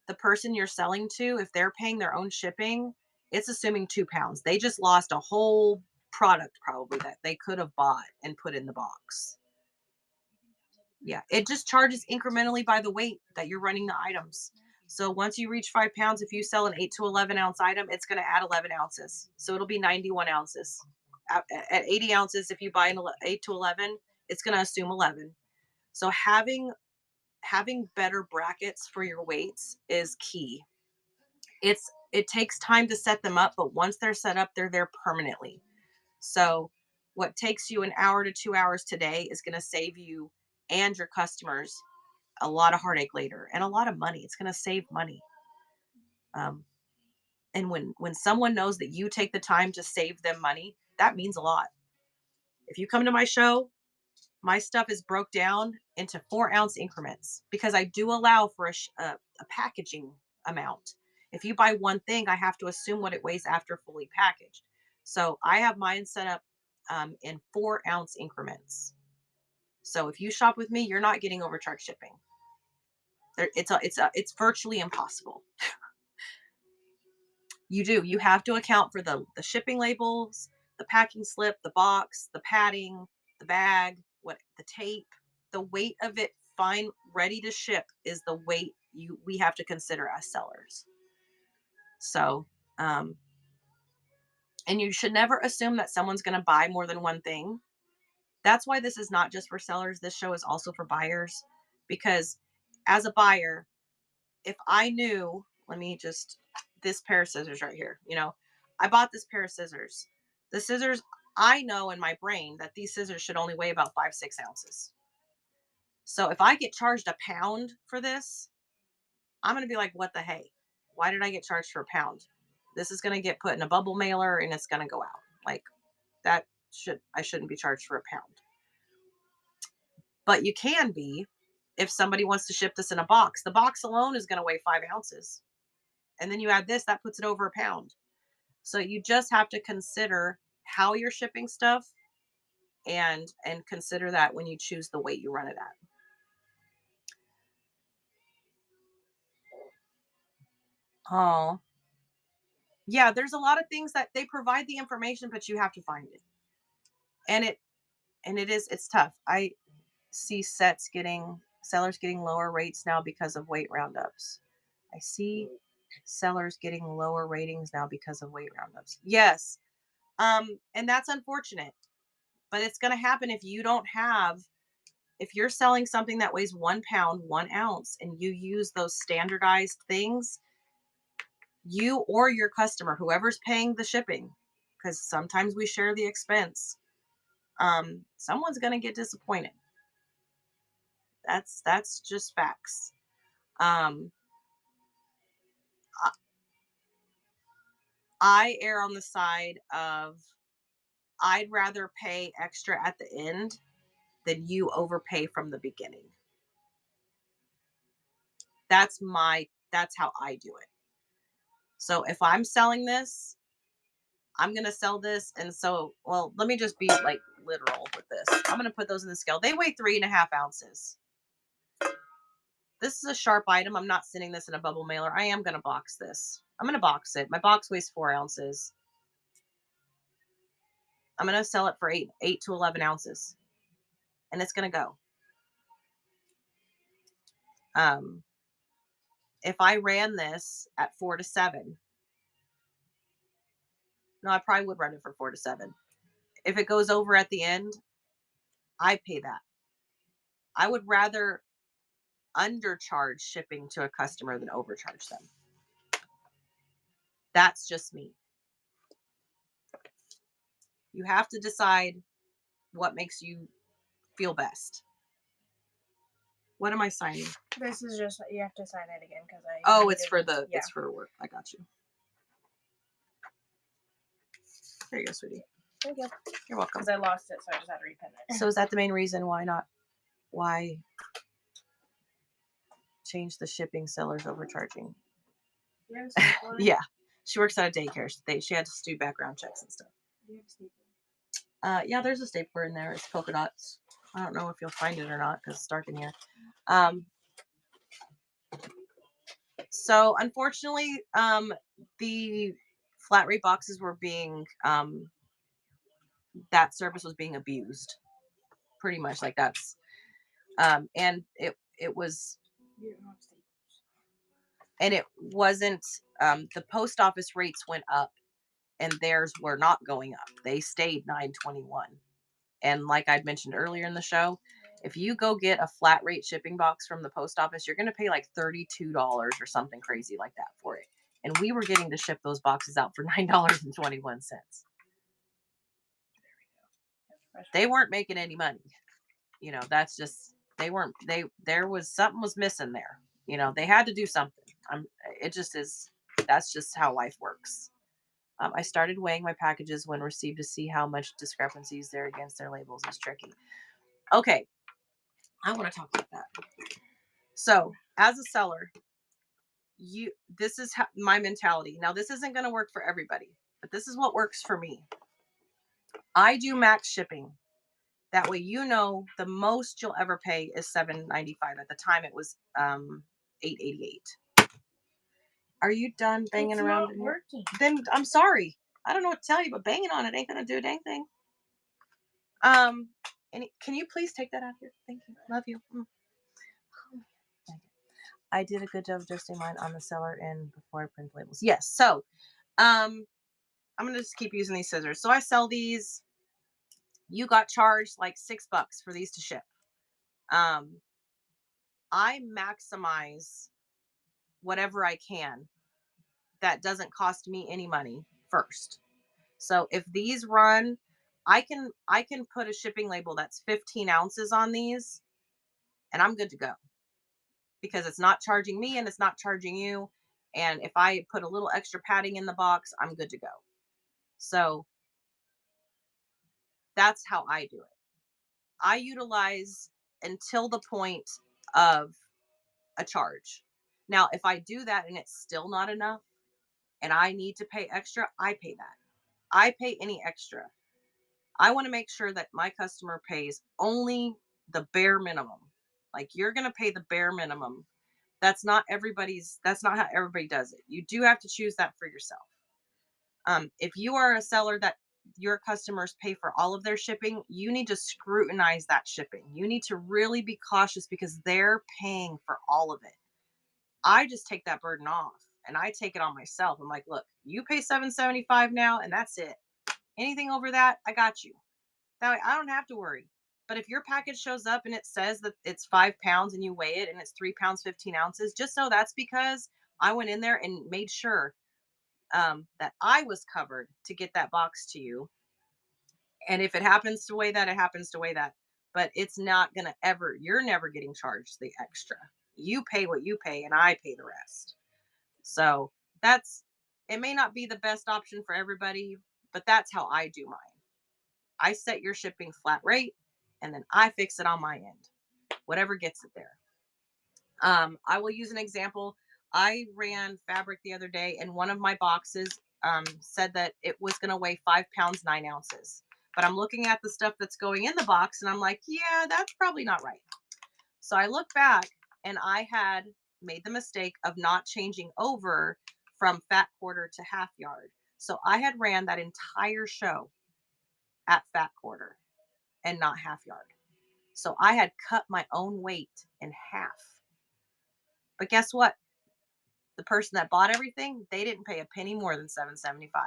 the person you're selling to, if they're paying their own shipping, it's assuming 2 pounds. They just lost a whole product probably that they could have bought and put in the box. Yeah, it just charges incrementally by the weight that you're running the items. So once you reach 5 pounds, if you sell an 8 to 11 ounce item, it's going to add 11 ounces. So it'll be 91 ounces. At 80 ounces, if you buy an 8 to 11, it's going to assume 11. So having better brackets for your weights is key. It takes time to set them up, but once they're set up, they're there permanently. So what takes you an hour to 2 hours today is going to save you and your customers a lot of heartache later and a lot of money. It's going to save money. Um, and when someone knows that you take the time to save them money, that means a lot. If you come to my show, my stuff is broke down into 4 ounce increments because I do allow for a packaging amount. If you buy one thing, I have to assume what it weighs after fully packaged. So I have mine set up in 4 ounce increments. So if you shop with me, you're not getting overcharged shipping. It's virtually impossible. You have to account for the shipping labels, the packing slip, the box, the padding, the bag, what the tape, the weight of it fine ready to ship is the weight we have to consider as sellers. So, um and you should never assume that someone's going to buy more than one thing. That's why this is not just for sellers. This show is also for buyers because as a buyer, if I knew, let me just, this pair of scissors right here, I bought this pair of scissors. The scissors, I know in my brain that these scissors should only weigh about 5, 6 ounces. So if I get charged a pound for this, I'm going to be like, what the hey? Why did I get charged for a pound? This is going to get put in a bubble mailer and it's going to go out. Like I shouldn't be charged for a pound. But you can be if somebody wants to ship this in a box. The box alone is going to weigh 5 ounces. And then you add this, that puts it over a pound. So you just have to consider how you're shipping stuff and consider that when you choose the weight you run it at. Oh. Yeah, there's a lot of things that they provide the information, but you have to find it. And it's tough. I see sellers getting lower rates now because of weight roundups. I see sellers getting lower ratings now because of weight roundups. Yes. And that's unfortunate, but it's going to happen if you're selling something that weighs 1 pound, 1 ounce, and you use those standardized things, you or your customer, whoever's paying the shipping, because sometimes we share the expense, someone's going to get disappointed. That's just facts. Um, I I err on the side of I'd rather pay extra at the end than you overpay from the beginning. That's how I do it. So if I'm selling this, I'm gonna sell this, and so well, let me just be like literal with this. I'm gonna put those in the scale. They weigh 3.5 ounces. This is a sharp item. I'm not sending this in a bubble mailer. I am gonna box this. I'm gonna box it. My box weighs 4 ounces. I'm gonna sell it for 8 to 11 ounces, and it's gonna go. Um, if I ran this at 4 to 7, no, I probably would run it for 4 to 7. If it goes over at the end, I pay that. I would rather undercharge shipping to a customer than overcharge them. That's just me. You have to decide what makes you feel best. What am I signing? This is just you have to sign it again because I. Oh, it's for work. I got you. There you go, sweetie. Thank you. You're welcome. Because I lost it, so I just had to repin it. So is that the main reason why change the shipping sellers overcharging? Yeah. She works at a daycare. She had to do background checks and stuff. Do you have a stapler? Yeah, there's a stapler in there. It's polka dots. I don't know if you'll find it or not because it's dark in here. So unfortunately, the flat rate boxes were being that service was being abused, pretty much. Like that's and it was and it wasn't the post office rates went up and theirs were not going up. They stayed $9.21. And like I'd mentioned earlier in the show, if you go get a flat rate shipping box from the post office, you're going to pay like $32 or something crazy like that for it. And we were getting to ship those boxes out for $9.21. They weren't making any money. That's just there was something was missing there. They had to do something. It just is That's just how life works. I started weighing my packages when received to see how much discrepancies there against their labels is tricky. Okay, I want to talk about that. So, as a seller, this is my mentality. Now, this isn't going to work for everybody, but this is what works for me. I do max shipping. That way, the most you'll ever pay is $7.95. At the time, it was $8.88. Are you done banging around? It's not working. Then I'm sorry. I don't know what to tell you, but banging on it ain't gonna do a dang thing. Can you please take that out here? Thank you. Love you. I did a good job adjusting mine on the seller end before I print labels. Yes. So, I'm gonna just keep using these scissors. So I sell these. You got charged like $6 for these to ship. I maximize whatever I can that doesn't cost me any money first. So if these run, I can put a shipping label that's 15 ounces on these, and I'm good to go because it's not charging me and it's not charging you. And if I put a little extra padding in the box, I'm good to go. So that's how I do it. I utilize until the point of a charge. Now, if I do that and it's still not enough and I need to pay extra, I pay that. I pay any extra. I want to make sure that my customer pays only the bare minimum. Like you're going to pay the bare minimum That's not how everybody does it. You do have to choose that for yourself. If you are a seller that your customers pay for all of their shipping, you need to scrutinize that shipping. You need to really be cautious because they're paying for all of it. I just take that burden off and I take it on myself. I'm like, look, you pay 775 now and that's it. Anything over that, I got you. That way I don't have to worry. But if your package shows up and it says that it's 5 pounds and you weigh it and it's 3 pounds, 15 ounces, just know that's because I went in there and made sure that I was covered to get that box to you. And if it happens to weigh that, it happens to weigh that. But it's not going to ever, you're never getting charged the extra. You pay what you pay and I pay the rest. So that's, it may not be the best option for everybody, but that's how I do mine. I set your shipping flat rate and then I fix it on my end, whatever gets it there. I will use an example. I ran fabric the other day, and one of my boxes said that it was going to weigh 5 pounds, 9 ounces. But I'm looking at the stuff that's going in the box, and I'm like, yeah, that's probably not right. So I look back, and I had made the mistake of not changing over from fat quarter to half yard. So I had ran that entire show at fat quarter and not half yard. So I had cut my own weight in half. But guess what? The person that bought everything, they didn't pay a penny more than 775.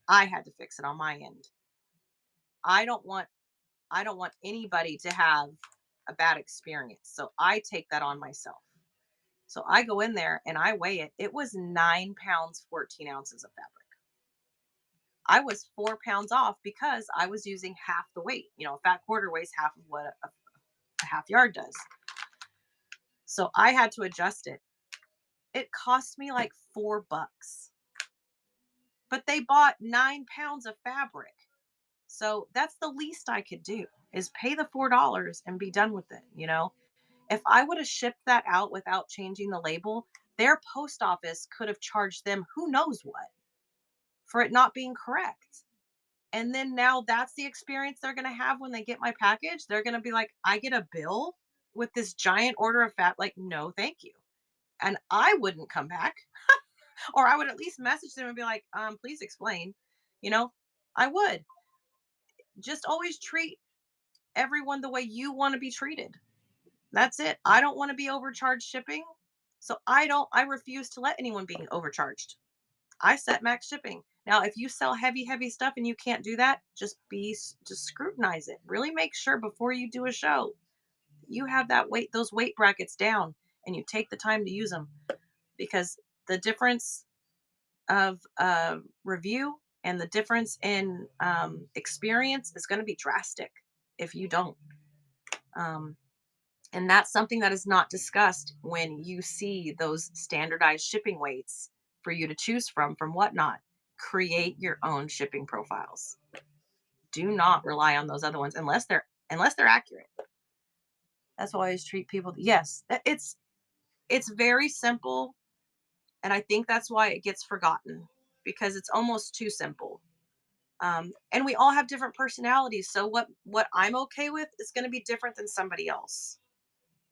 I had to fix it on my end. I don't want I don't want anybody to have a bad experience. So I take that on myself. So I go in there and I weigh it. It was 9 pounds, 14 ounces of fabric. I was 4 pounds off because I was using half the weight. A fat quarter weighs half of what a half yard does. So I had to adjust it. It cost me like $4, but they bought 9 pounds of fabric. So that's the least I could do is pay the $4 and be done with it. If I would have shipped that out without changing the label, their post office could have charged them who knows what for it not being correct. And then now that's the experience they're going to have when they get my package. They're going to be like, I get a bill with this giant order of fat. Like, no, thank you. And I wouldn't come back, or I would at least message them and be like, please explain. You know, I would just always treat everyone the way you want to be treated. That's it. I don't want to be overcharged shipping. So I refuse to let anyone be overcharged. I set max shipping. Now, if you sell heavy, heavy stuff and you can't do that, just scrutinize it. Really make sure before you do a show, you have those weight brackets down and you take the time to use them, because the difference of review and the difference in experience is going to be drastic if you don't. Um, and that's something that is not discussed when you see those standardized shipping weights for you to choose from Whatnot. Create your own shipping profiles. Do not rely on those other ones unless they're accurate. That's why I always treat people. Yes, it's very simple, and I think that's why it gets forgotten, because it's almost too simple. And we all have different personalities, so what I'm okay with is going to be different than somebody else.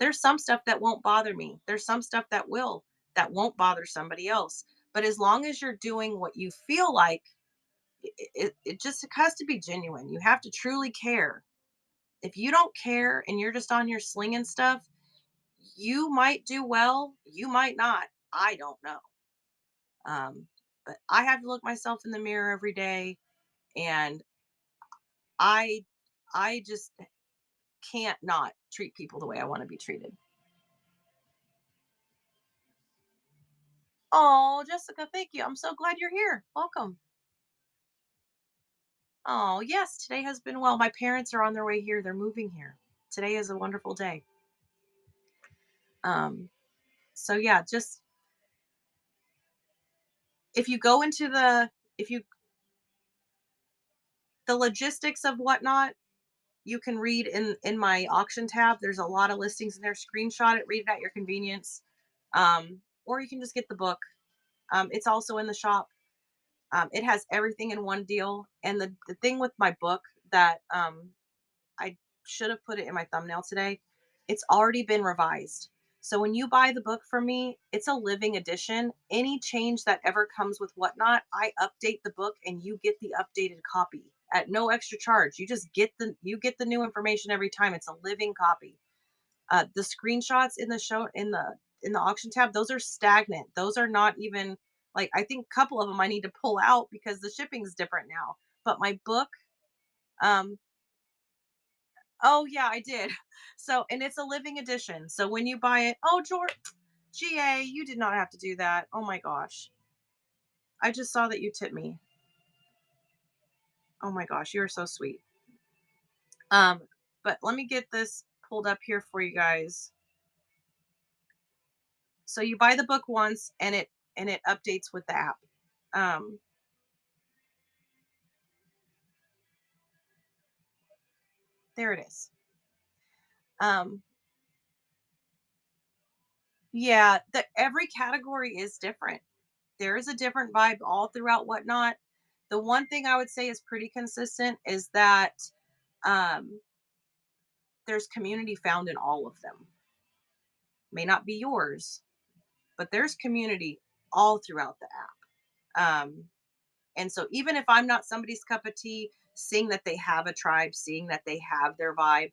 There's some stuff that won't bother me. There's some stuff that won't bother somebody else. But as long as you're doing what you feel like, it just has to be genuine. You have to truly care. If you don't care and you're just on your slinging stuff, you might do well, you might not. I don't know. Um, but I have to look myself in the mirror every day, and I I just can't not treat people the way I want to be treated. Oh, Jessica, thank you. I'm so glad you're here. Welcome. Oh, yes, today has been well. My parents are on their way here. They're moving here. Today is a wonderful day. Um, so yeah, just if you go into if you the logistics of Whatnot, you can read in my auction tab. There's a lot of listings in there. Screenshot it, read it at your convenience. Or you can just get the book. It's also in the shop. It has everything in one deal. And the thing with my book that I should have put it in my thumbnail today, it's already been revised. So when you buy the book from me, it's a living edition. Any change that ever comes with Whatnot, I update the book and you get the updated copy at no extra charge. You get the new information every time. It's a living copy. The screenshots in the show in the auction tab, those are stagnant. Those are not even like, I think a couple of them I need to pull out because the shipping is different now. But my book, um, oh yeah, I did. So, and it's a living edition. So when you buy it, oh George, GA, you did not have to do that. Oh my gosh. I just saw that you tipped me. Oh my gosh, you are so sweet. Um, but let me get this pulled up here for you guys. So you buy the book once and it updates with the app. Um, there it is. Um, yeah, every category is different. There is a different vibe all throughout Whatnot. The one thing I would say is pretty consistent is that um, there's community found in all of them. May not be yours, but there's community all throughout the app. And so even if I'm not somebody's cup of tea, seeing that they have a tribe, seeing that they have their vibe,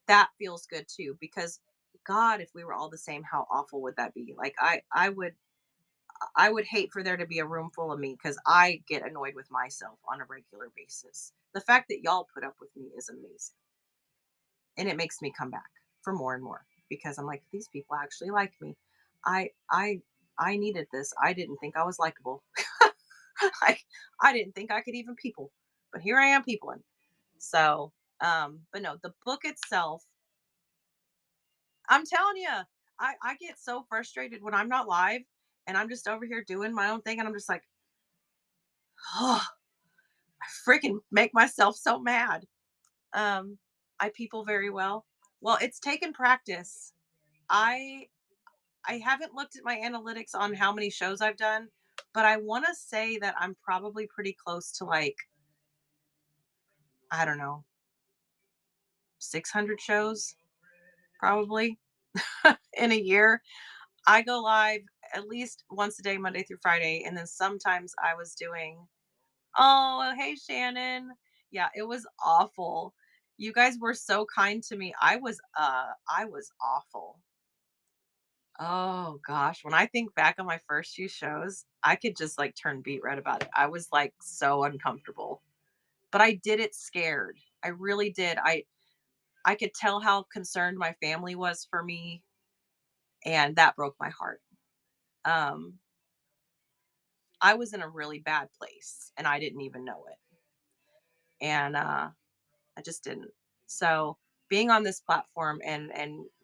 that feels good too. Because God, if we were all the same, how awful would that be? Like I would hate for there to be a room full of me because I get annoyed with myself on a regular basis. The fact that y'all put up with me is amazing. And it makes me come back for more and more because I'm like, these people actually like me. I I I needed this. I didn't think I was likable. I I didn't think I could even people. But here I am peopling. So but no, the book itself, I'm telling you, I get so frustrated when I'm not live and I'm just over here doing my own thing and I'm just like, oh, I freaking make myself so mad. Um, I people very well. Well, it's taken practice. I I haven't looked at my analytics on how many shows I've done, but I want to say that I'm probably pretty close to like, I don't know, 600 shows probably in a year. I go live at least once a day, Monday through Friday, and then sometimes I was doing, oh, hey Shannon. Yeah, it was awful. You guys were so kind to me. I was awful. Oh gosh, when I think back on my first few shows, I could just like turn beet red about it. I was like so uncomfortable. But I did it scared. I really did. I could tell how concerned my family was for me and that broke my heart. Um I was in a really bad place and I didn't even know it. And I just didn't. So being on this platform and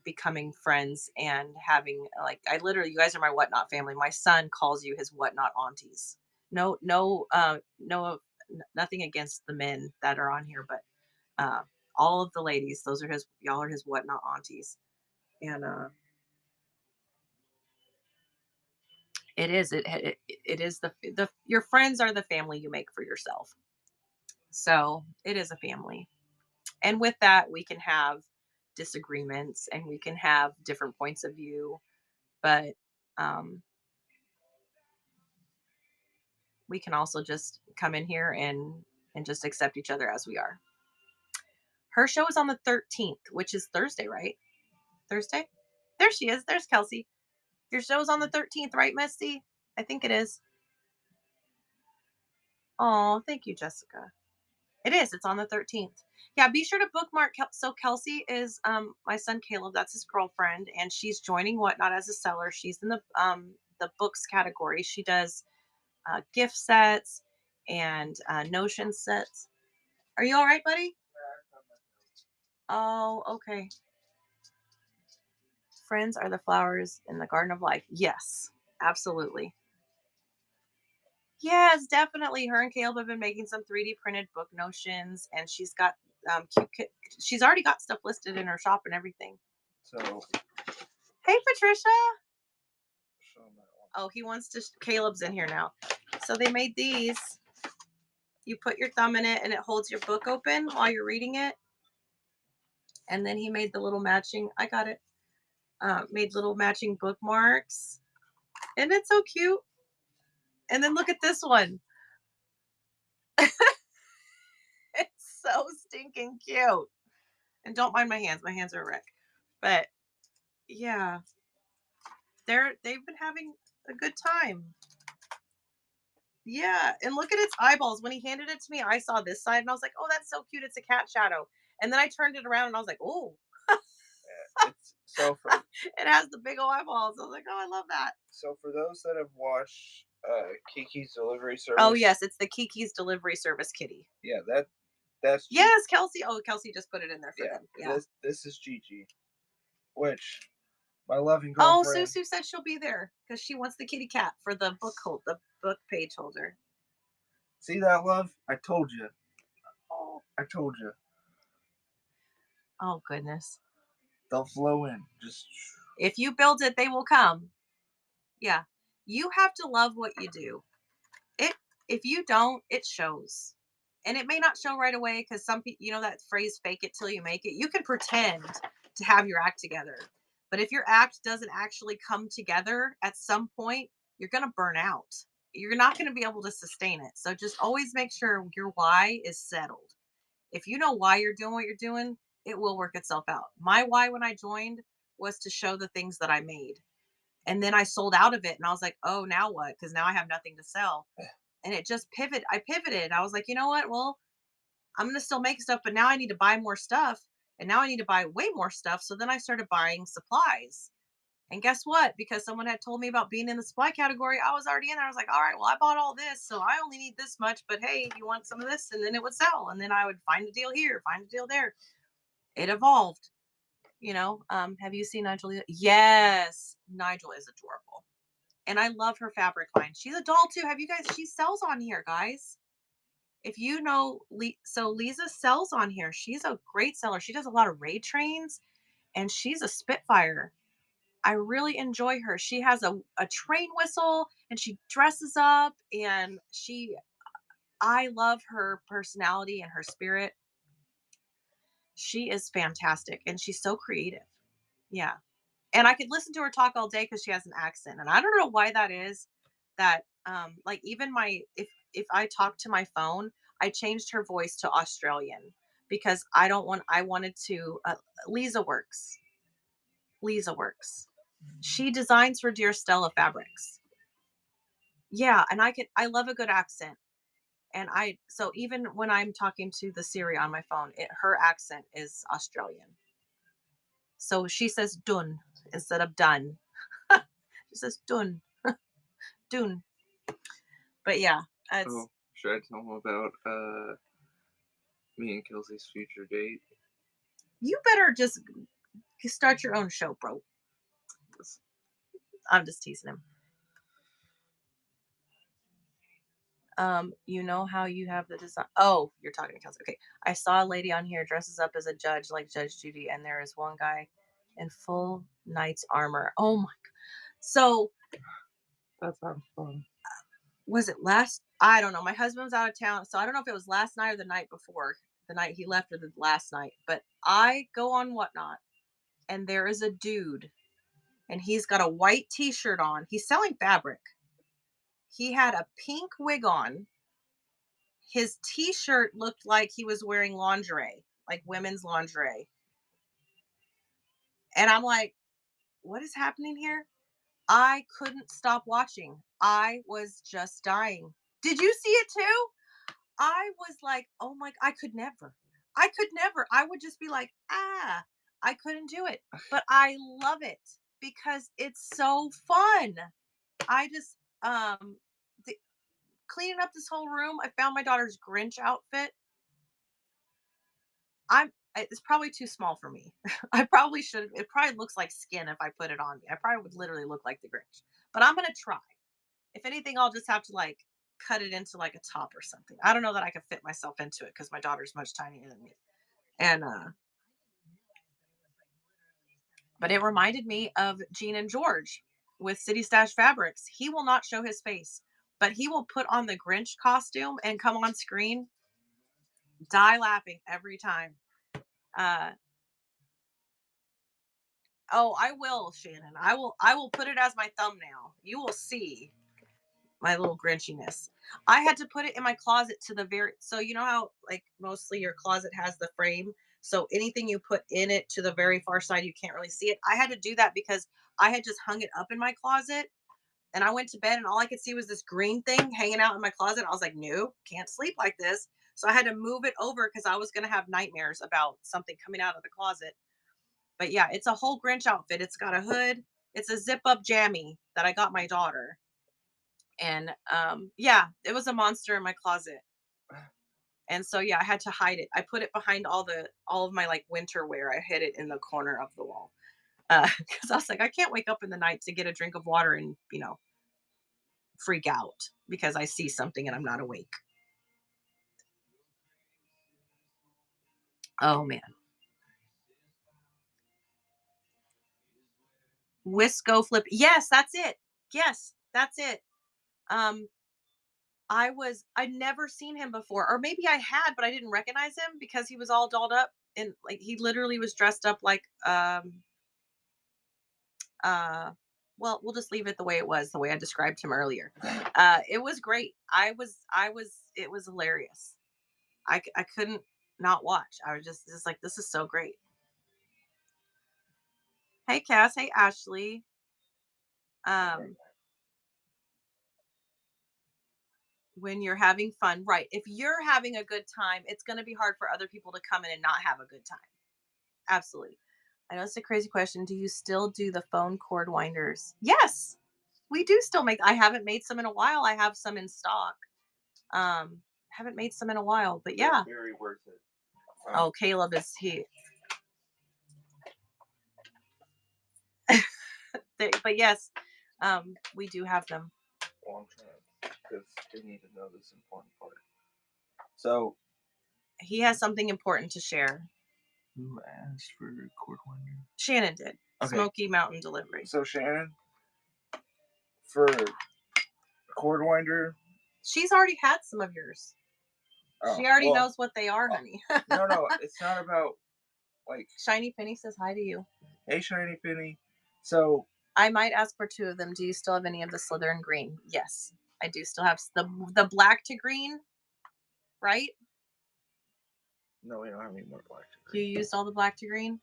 becoming friends and having like, I literally, you guys are my Whatnot family. My son calls you his Whatnot aunties. No, nothing against the men that are on here, but uh, all of the ladies, those are his. Y'all are his Whatnot aunties, and it is the your friends are the family you make for yourself. So it is a family. And with that, we can have disagreements and we can have different points of view, but um, we can also just come in here and just accept each other as we are. Her show is on the 13th, which is Thursday, right? Thursday? There she is. There's Kelsey. Your show's on the 13th, right, Misty? I think it is. Oh, thank you, Jessica. It is. It's on the 13th. Yeah, be sure to bookmark. So Kelsey is my son Caleb. That's his girlfriend, and she's joining Whatnot as a seller. She's in the books category. She does gift sets and notion sets. Are you all right, buddy? Oh, okay. Friends are the flowers in the garden of life. Yes, absolutely. Yes, definitely. Her and Caleb have been making some 3D printed book notions, and she's got she's already got stuff listed in her shop and everything. So, Hey, Patricia. Oh, he wants to. Caleb's in here now. So they made these. You put your thumb in it, and it holds your book open while you're reading it. And then he made the little matching. I got it. Made little matching bookmarks. And it's so cute. And then look at this one. It's so stinking cute. And don't mind my hands. My hands are a wreck. But yeah, they've been having a good time. Yeah, and look at its eyeballs. When he handed it to me, I saw this side and I was like, "Oh, that's so cute. It's a cat shadow." And then I turned it around and I was like, "Oh, It's so for it has the big old eyeballs." I was like, "Oh, I love that." so for those that have watched Kiki's Delivery Oh, Service, yes, it's the Kiki's Delivery Service kitty. yeah, that's Gigi. Yes, Kelsey. Oh, Kelsey just put it in there for Yeah, them. Yeah. this is Gigi, which my loving Oh, girlfriend. Susu said she'll be there because she wants the kitty cat for the the book page holder. See that, love? I told you. Oh, I told you. oh goodness. They'll flow in. Just If you build it, they will come. Yeah. You have to love what you do. It if you don't, it shows. And it may not show right away because some people, you know that phrase, fake it till you make it. You can pretend to have your act together. But if your act doesn't actually come together at some point, you're going to burn out. You're not going to be able to sustain it. So just always make sure your why is settled. If you know why you're doing what you're doing, it will work itself out. My why when I joined was to show the things that I made. And then I sold out of it and I was like, "Oh, now what?" Cuz now I have nothing to sell. And it just pivoted. I was like, "You know what? Well, I'm going to still make stuff, but now I need to buy more stuff. And now I need to buy way more stuff." So then I started buying supplies. And guess what? Because someone had told me about being in the supply category, I was already in there. I was like, "All right, well, I bought all this, so I only need this much, but hey, you want some of this?" And then it would sell. And then I would find a deal here, find a deal there. It evolved. Have you seen Nigel? Yes, Nigel is adorable. And I love her fabric line. She's a doll too. Have you guys? She sells on here, guys. If you know, so Lisa sells on here. She's a great seller. She does a lot of raid trains, and she's a spitfire. I really enjoy her. She has a train whistle, and she dresses up, and I love her personality and her spirit. She is fantastic, and she's so creative. Yeah. And I could listen to her talk all day because she has an accent, and I don't know why that is. That like even my if I talk to my phone, I changed her voice to Australian because I wanted to. Lisa works. Lisa works. She designs for Dear Stella Fabrics. Yeah, and I love a good accent. And so even when I'm talking to the Siri on my phone, her accent is Australian. So she says done instead of done. She says done, dune. But yeah, it's oh, should I tell him about me and Kelsey's future date? you better just start your own show, bro. I'm just teasing him. You know how you have the design. Oh, you're talking to Kelsey. Okay. I saw a lady on here dresses up as a judge like Judge Judy, and there is one guy in full knight's armor. Oh my god. So That sounds fun. was it last? I don't know. My husband was out of town, so I don't know if it was last night or the night before, the night he left or the last night. But I go on Whatnot, and there is a dude, and he's got a white T-shirt on. He's selling fabric. He had a pink wig on. His T-shirt looked like he was wearing lingerie, like women's lingerie. And I'm like, what is happening here? I couldn't stop watching. I was just dying. Did you see it too? I was like, oh my, I could never. I could never. I would just be like, I couldn't do it. But I love it because it's so fun. I just, the, cleaning up this whole room, I found my daughter's Grinch outfit. It's probably too small for me. I probably should. It probably looks like skin if I put it on me. I probably would literally look like the Grinch. But I'm gonna try. If anything, I'll just have to like cut it into like a top or something. I don't know that I could fit myself into it because my daughter's much tinier than me. And but it reminded me of Gene and George with City Stash Fabrics. He will not show his face, but he will put on the Grinch costume and come on screen, die laughing every time. Uh, Oh, I will, Shannon. I will put it as my thumbnail. You will see my little Grinchiness. I had to put it in my closet to the very, so you know how like mostly your closet has the frame, so anything you put in it to the very far side you can't really see it. I had to do that because I had just hung it up in my closet, and I went to bed and all I could see was this green thing hanging out in my closet. I was like, no, can't sleep like this. So I had to move it over because I was going to have nightmares about something coming out of the closet. But yeah, it's a whole Grinch outfit. It's got a hood. It's a zip up jammy that I got my daughter. And yeah, it was a monster in my closet. And so yeah, I had to hide it. I put it behind all of my like winter wear. I hid it in the corner of the wall. Because I was like, I can't wake up in the night to get a drink of water and, freak out because I see something and I'm not awake. Oh man. Wisco flip. Yes, that's it. Yes, that's it. Um, I'd never seen him before, or maybe I had, but I didn't recognize him because he was all dolled up and like he literally was dressed up like uh well, we'll just leave it the way it was, the way I described him earlier. It was great. It was hilarious. I couldn't not watch. I was just like, this is so great. Hey Cass, hey Ashley. Um, when you're having fun, right? If you're having a good time, it's going to be hard for other people to come in and not have a good time. Absolutely. I know it's a crazy question. Do you still do the phone cord winders? Yes, we do still make. I haven't made some in a while. I have some in stock. Haven't made some in a while, but yeah. They're very worth it. Oh, Caleb is he. But yes, we do have them. Well, I'm trying because they need to know this important part. So he has something important to share. Who asked for cord winder? Shannon did. Okay. Smoky Mountain Delivery. So Shannon, for cord winder, she's already had some of yours. She already knows what they are, honey. no, it's not about like. Shiny Penny says hi to you. Hey, Shiny Penny. So I might ask for 2 of them. Do you still have any of the Slytherin green? Yes, I do still have the black to green, right? No, we don't have any more black to green. You used all the black to green?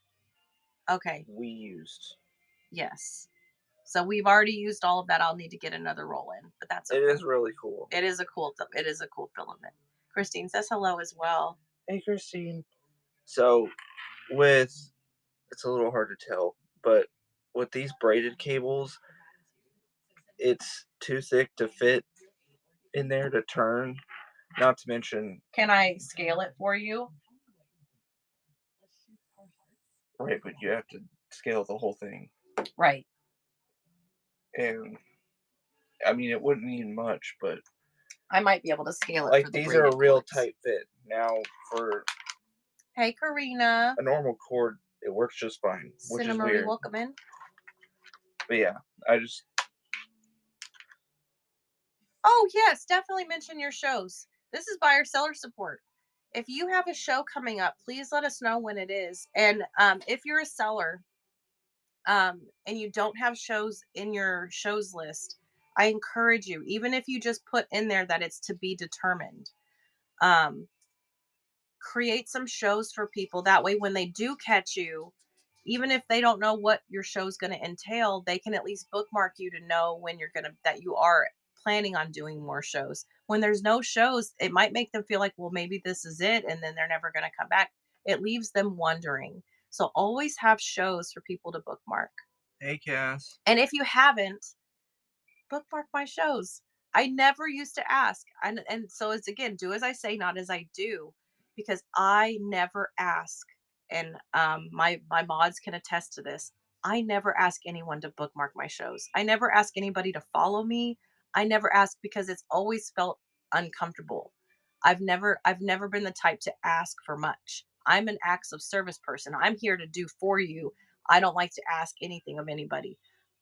Okay. We used. Yes. So we've already used all of that. I'll need to get another roll in, but that's okay. It is really cool. It is a cool filament. Christine says hello as well. Hey, Christine. So it's a little hard to tell, but with these braided cables, it's too thick to fit in there to turn. Not to mention, can I scale it for you? Right, but you have to scale the whole thing. Right. And I mean, it wouldn't need much, but I might be able to scale it. Like, these are a real tight fit. Now, for hey, Karina, a normal cord, it works just fine, which is weird. Welcome in. But yeah, I just. Oh yes, definitely mention your shows. This is buyer seller support. If you have a show coming up, please let us know when it is. And if you're a seller, and you don't have shows in your shows list, I encourage you, even if you just put in there that it's to be determined, create some shows for people. That way, when they do catch you, even if they don't know what your show's going to entail, they can at least bookmark you to know when that you are planning on doing more shows. When there's no shows, it might make them feel like, well, maybe this is it, and then they're never going to come back. It leaves them wondering. So always have shows for people to bookmark. Hey, Cass. And if you haven't, bookmark my shows. I never used to ask. And so it's, again, do as I say, not as I do, because I never ask. And my mods can attest to this. I never ask anyone to bookmark my shows. I never ask anybody to follow me. I never ask because it's always felt uncomfortable. I've never been the type to ask for much. I'm an acts of service person. I'm here to do for you. I don't like to ask anything of anybody.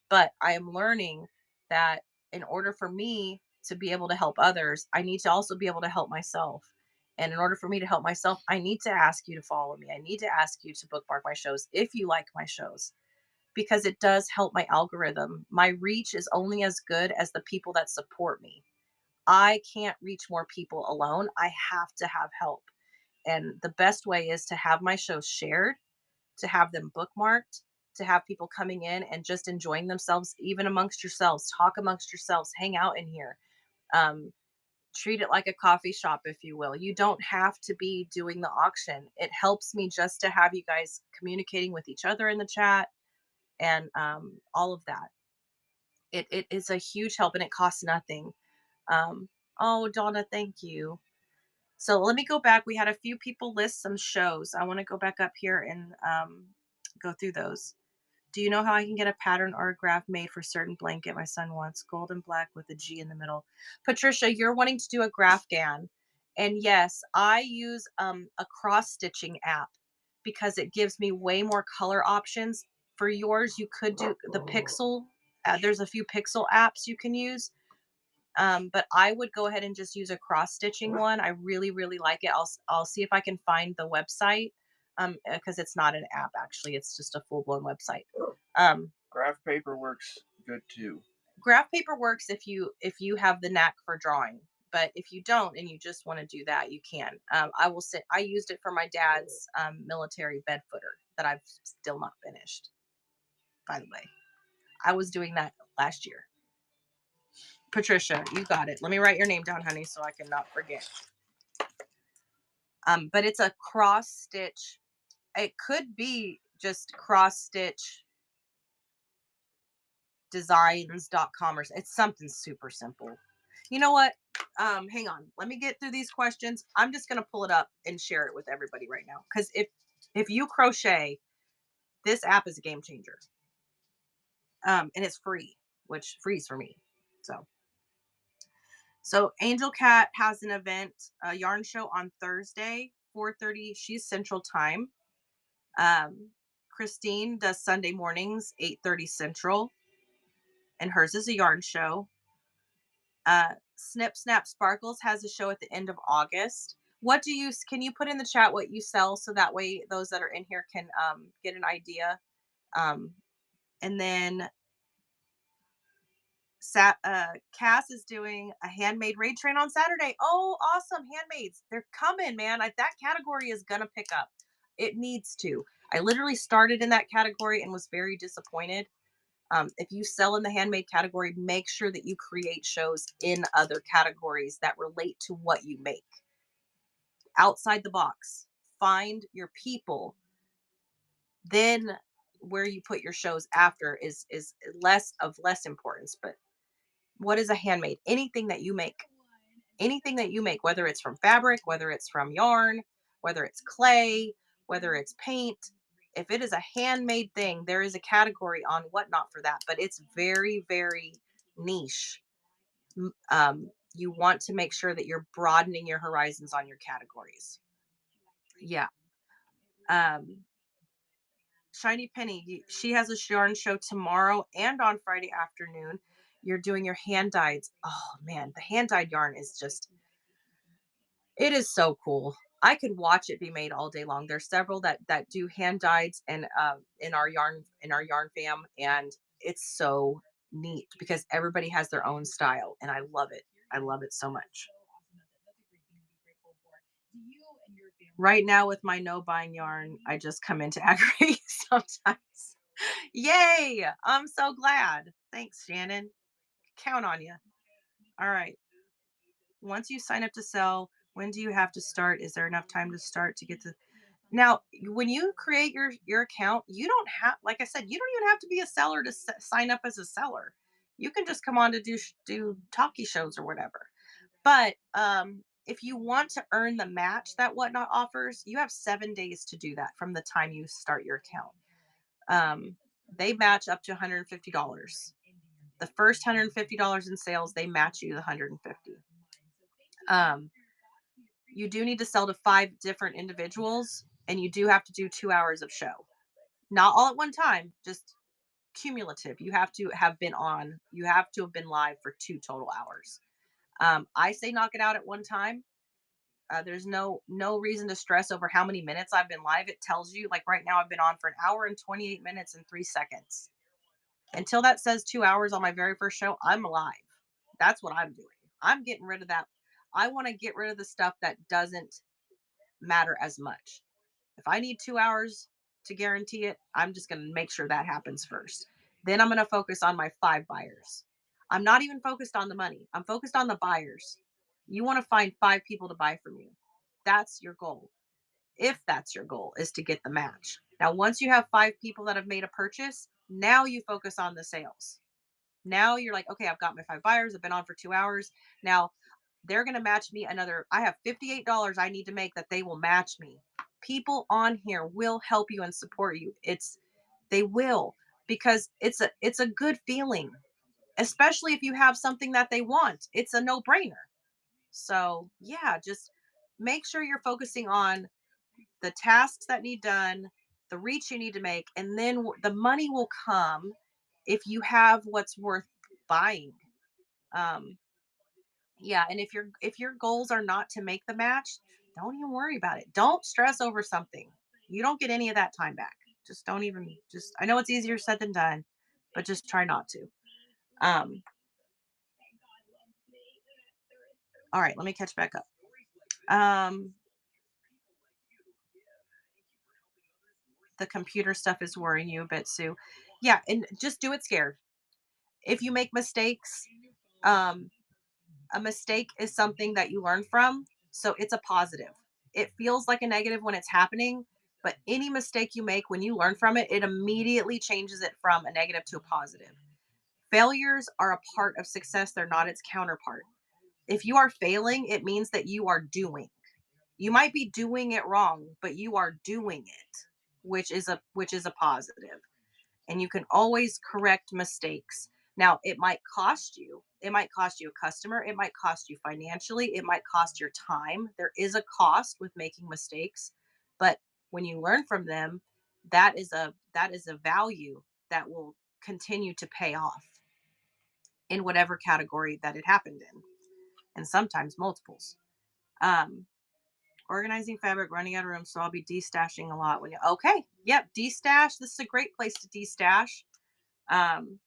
But I am learning that in order for me to be able to help others, I need to also be able to help myself. And in order for me to help myself, I need to ask you to follow me. I need to ask you to bookmark my shows if you like my shows. because it does help my algorithm. My reach is only as good as the people that support me. I can't reach more people alone. I have to have help. And the best way is to have my shows shared, to have them bookmarked, to have people coming in and just enjoying themselves, even amongst yourselves, talk amongst yourselves, hang out in here. Um, Treat it like a coffee shop, if you will. You don't have to be doing the auction. It helps me just to have you guys communicating with each other in the chat and all of that. It is a huge help and it costs nothing. Oh, Donna, thank you. So let me go back. We had a few people list some shows. I want to go back up here and go through those. Do you know how I can get a pattern or a graph made for certain blanket my son wants? Gold and black with a G in the middle. Patricia, you're wanting to do a graph GAN. And yes, I use a cross stitching app because it gives me way more color options. For yours, you could do the Pixel. There's a few Pixel apps you can use. But I would go ahead and just use a cross stitching one. I really, really like it. I'll see if I can find the website because it's not an app actually. It's just a full blown website. Graph paper works good too. Graph paper works if you have the knack for drawing, but if you don't and you just want to do that, you can. I used it for my dad's military bed footer that I've still not finished. By the way, I was doing that last year. Patricia, you got it. Let me write your name down, honey, so I cannot forget. But it's a cross stitch. It could be just cross stitch designs.com or it's something super simple. You know what? Hang on. Let me get through these questions. I'm just gonna pull it up and share it with everybody right now. Because if you crochet, this app is a game changer. And it's free, which frees for me. So Angel Cat has an event, a yarn show on Thursday, 4:30. She's Central Time. Christine does Sunday mornings, 8:30 Central, and hers is a yarn show. Snip Snap Sparkles has a show at the end of August. Can you put in the chat what you sell so that way those that are in here can get an idea? And then Cass is doing a handmade raid train on Saturday. Oh, awesome. Handmaids. They're coming, man. That category is going to pick up. It needs to. I literally started in that category and was very disappointed. If you sell in the handmade category, make sure that you create shows in other categories that relate to what you make. Outside the box. Find your people. Then where you put your shows after is less importance, but what is a handmade? Anything that you make, whether it's from fabric, whether it's from yarn, whether it's clay, whether it's paint, if it is a handmade thing, there is a category on Whatnot for that, but it's very, very niche. You want to make sure that you're broadening your horizons on your categories. Yeah. Shiny Penny, she has a yarn show tomorrow and on Friday afternoon. You're doing your hand dyed. Oh man, the hand dyed yarn is just, it is so cool. I could watch it be made all day long. There's several that do hand dyed and in our yarn fam, and it's so neat because everybody has their own style, and I love it. I love it so much. Right now with my no buying yarn, I just come into aggregate sometimes. Yay! I'm so glad. Thanks, Shannon. Count on you. All right. Once you sign up to sell, when do you have to start? Is there enough time to start to get to now? When you create your account, you don't have, like I said, you don't even have to be a seller to sign up as a seller. You can just come on to do talkie shows or whatever. But if you want to earn the match that Whatnot offers, you have 7 days to do that from the time you start your account. They match up to $150. The first $150 in sales, they match you the $150. You do need to sell to 5 different individuals, and you do have to do 2 hours of show. Not all at one time, just cumulative. You have to have been live for 2 total hours. I say knock it out at one time. There's no reason to stress over how many minutes I've been live. It tells you, like right now, I've been on for an hour and 28 minutes and 3 seconds. Until that says 2 hours on my very first show, I'm live. That's what I'm doing. I'm getting rid of that. I want to get rid of the stuff that doesn't matter as much. If I need 2 hours to guarantee it, I'm just going to make sure that happens first. Then I'm going to focus on my 5 buyers. I'm not even focused on the money. I'm focused on the buyers. You want to find 5 people to buy from you. That's your goal. If that's your goal, is to get the match. Now, once you have 5 people that have made a purchase, now you focus on the sales. Now you're like, okay, I've got my 5 buyers. I've been on for 2 hours. Now they're going to match me another. I have $58 I need to make that they will match me. People on here will help you and support you. They will, because it's a good feeling, especially if you have something that they want. It's a no-brainer. So, yeah, just make sure you're focusing on the tasks that need done, the reach you need to make, and then the money will come if you have what's worth buying. Um, yeah, and if your goals are not to make the match, don't even worry about it. Don't stress over something. You don't get any of that time back. Just don't even just I know it's easier said than done, but just try not to. Um, all right, let me catch back up. Um, the computer stuff is worrying you a bit, Sue. Yeah, and just do it scared. If you make mistakes, um, a mistake is something that you learn from, so it's a positive. It feels like a negative when it's happening, but any mistake you make, when you learn from it, it immediately changes it from a negative to a positive. Failures are a part of success, they're not its counterpart. If you are failing, it means that you are doing. You might be doing it wrong, but you are doing it, which is a positive. And you can always correct mistakes. Now, it might cost you. It might cost you a customer. It might cost you financially. It might cost your time. There is a cost with making mistakes, but when you learn from them, that is a value that will continue to pay off in whatever category that it happened in, and sometimes multiples. Um, Organizing fabric, running out of room, so I'll be destashing a lot when you. Okay, yep, destash. This is a great place to destash. Um,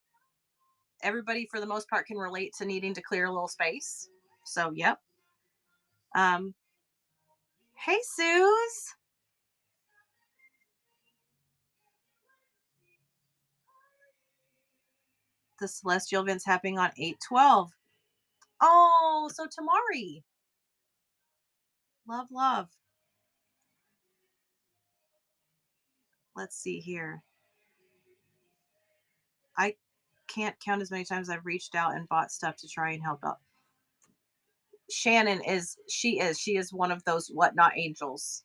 Everybody for the most part can relate to needing to clear a little space. So, yep. Um, hey, Suze. The celestial event's happening on 8/12. Oh, so Tamari. Love, love. Let's see here. I can't count as many times I've reached out and bought stuff to try and help out. Shannon she is one of those whatnot angels.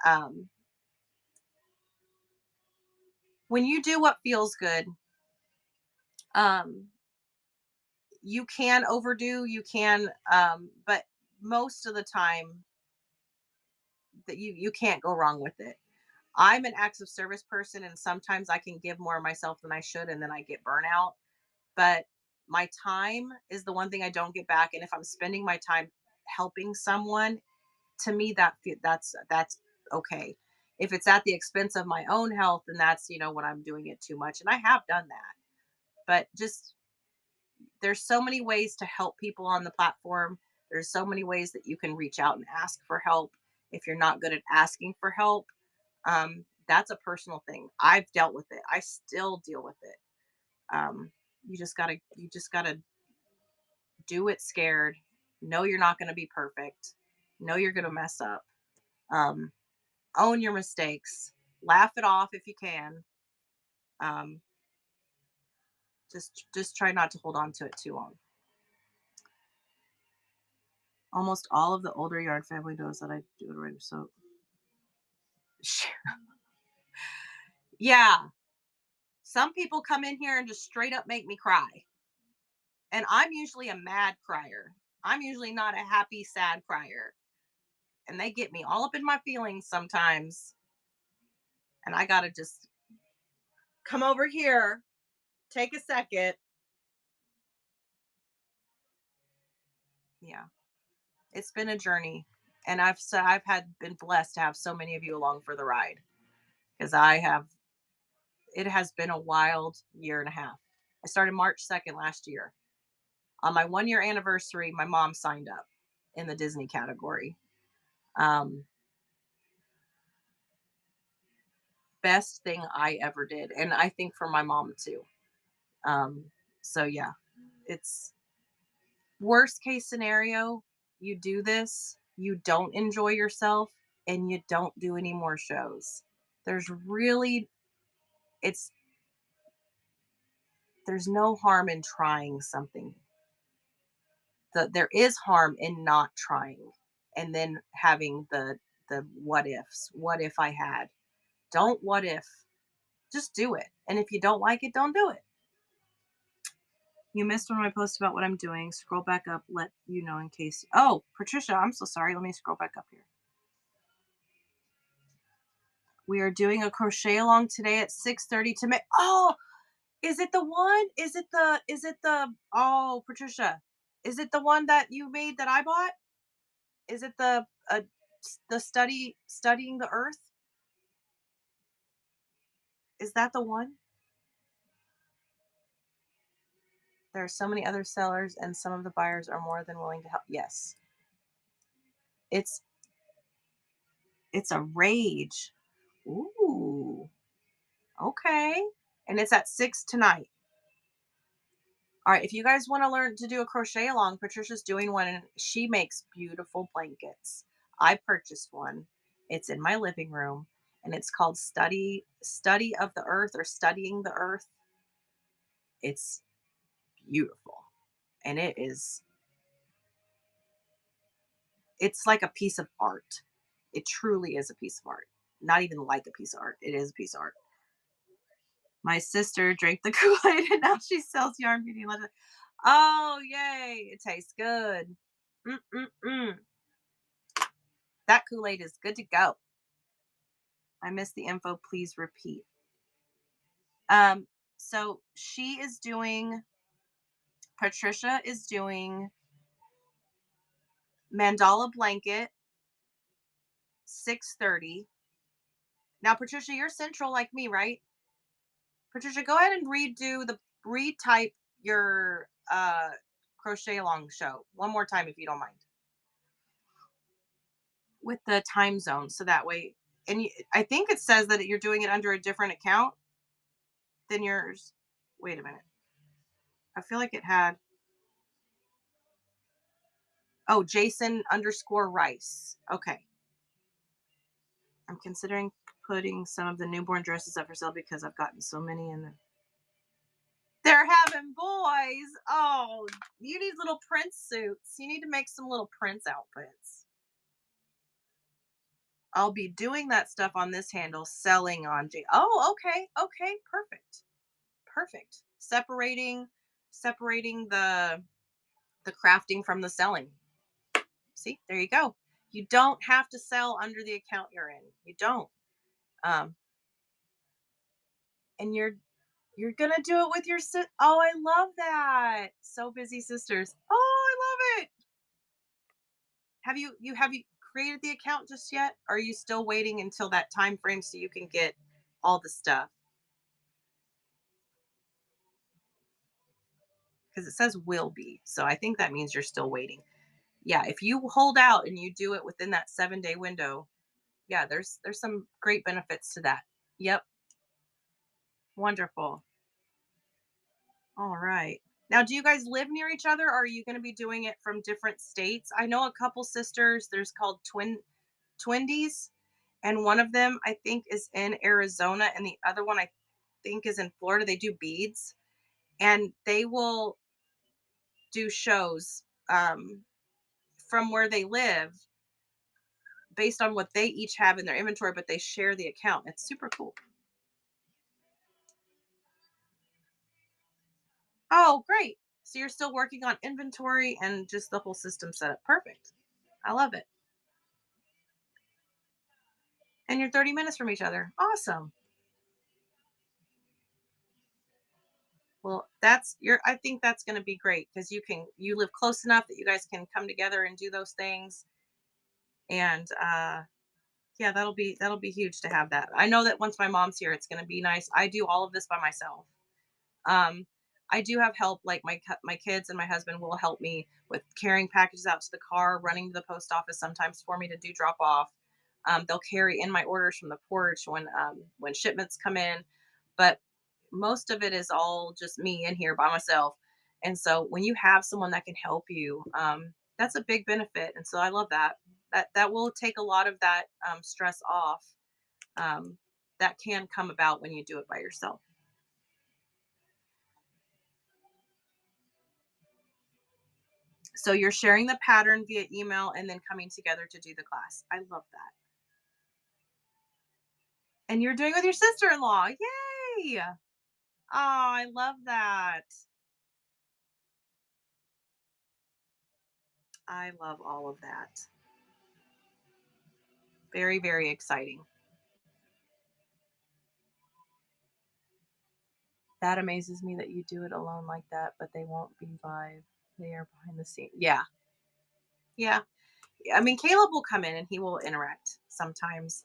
Um, when you do what feels good, um, you can overdo, but most of the time that you can't go wrong with it. I'm an acts of service person, and sometimes I can give more of myself than I should, and then I get burnout. But my time is the one thing I don't get back, and if I'm spending my time helping someone, to me that's okay. If it's at the expense of my own health, then that's when I'm doing it too much, and I have done that. But just there's so many ways to help people on the platform. There's so many ways that you can reach out and ask for help. If you're not good at asking for help, that's a personal thing. I've dealt with it. I still deal with it. Um, you just gotta do it scared. Know you're not going to be perfect. Know you're going to mess up. Um, Own your mistakes. Laugh it off if you can. Um, just try not to hold on to it too long. Almost all of the older yard family knows that I do it right. So, yeah, some people come in here and just straight up make me cry. And I'm usually a mad crier. I'm usually not a happy, sad crier. And they get me all up in my feelings sometimes. And I got to just come over here, take a second. Yeah, it's been a journey. And I've been blessed to have so many of you along for the ride, because it has been a wild year and a half. I started March 2nd last year. On my 1 year anniversary, my mom signed up in the Disney category. Um, Best thing I ever did. And I think for my mom too. So yeah, it's worst case scenario. You do this, you don't enjoy yourself, and you don't do any more shows. There's really, it's, there's no harm in trying something. There is harm in not trying and then having the what ifs. What if I had? Don't what if. Just do it. And if you don't like it, don't do it. You missed one of my posts about what I'm doing. Scroll back up, let you know in case. Oh, Patricia, I'm so sorry. Let me scroll back up here. We are doing a crochet along today at 6:30 to make. Oh, is it the one? Oh, Patricia, is it the one that you made that I bought? Is it the studying the earth? Is that the one? There are so many other sellers and some of the buyers are more than willing to help. Yes. It's it's a rage. Ooh. Okay. And it's at 6 tonight. All right, if you guys want to learn to do a crochet along, Patricia's doing one and she makes beautiful blankets. I purchased one. It's in my living room and it's called Study of the Earth or Studying the Earth. It's beautiful. And it's like a piece of art. It truly is a piece of art. Not even like a piece of art. It is a piece of art. My sister drank the Kool-Aid and now she sells yarn beauty legend. Oh, yay. It tastes good. Mm-mm-mm. That Kool-Aid is good to go. I missed the info. Please repeat. Um, so Patricia is doing mandala blanket, 6:30. Now, Patricia, you're central like me, right? Patricia, go ahead and retype your crochet along show one more time if you don't mind. With the time zone, so that way, I think it says that you're doing it under a different account than yours. Wait a minute. I feel like it had. Oh, Jason_Rice. Okay. I'm considering putting some of the newborn dresses up for sale because I've gotten so many in them. They're having boys. Oh, you need little prince suits. You need to make some little prince outfits. I'll be doing that stuff on this handle, selling on J. Oh, okay. Okay. Perfect. Separating the crafting from the selling. See, there you go. You don't have to sell under the account you're in. You don't. And you're gonna do it with your oh, I love that. So busy sisters. Oh, I love it. Have you created the account just yet? Or are you still waiting until that time frame so you can get all the stuff? Because it says will be. So I think that means you're still waiting. Yeah, if you hold out and you do it within that 7-day window, yeah, there's some great benefits to that. Yep. Wonderful. All right. Now, do you guys live near each other? Or are you going to be doing it from different states? I know a couple sisters. There's called Twindies, and one of them I think is in Arizona, and the other one I think is in Florida. They do beads, and they will do shows from where they live based on what they each have in their inventory, but they share the account. It's super cool. Oh, great. So you're still working on inventory and just the whole system setup. Perfect. I love it. And you're 30 minutes from each other. Awesome. Well, I think that's going to be great because you live close enough that you guys can come together and do those things. And yeah, that'll be huge to have that. I know that once my mom's here, it's gonna be nice. I do all of this by myself. Um, I do have help, like my kids and my husband will help me with carrying packages out to the car, running to the post office sometimes for me to do drop off. They'll carry in my orders from the porch when shipments come in, but most of it is all just me in here by myself. And so when you have someone that can help you, that's a big benefit. And so I love that. That will take a lot of that stress off. Um, that can come about when you do it by yourself. So you're sharing the pattern via email and then coming together to do the class. I love that. And you're doing it with your sister-in-law. Yay! Oh, I love that. I love all of that. Very, very exciting. That amazes me that you do it alone like that, but they won't be live. They are behind the scene. Yeah. Yeah. I mean, Caleb will come in and he will interact sometimes.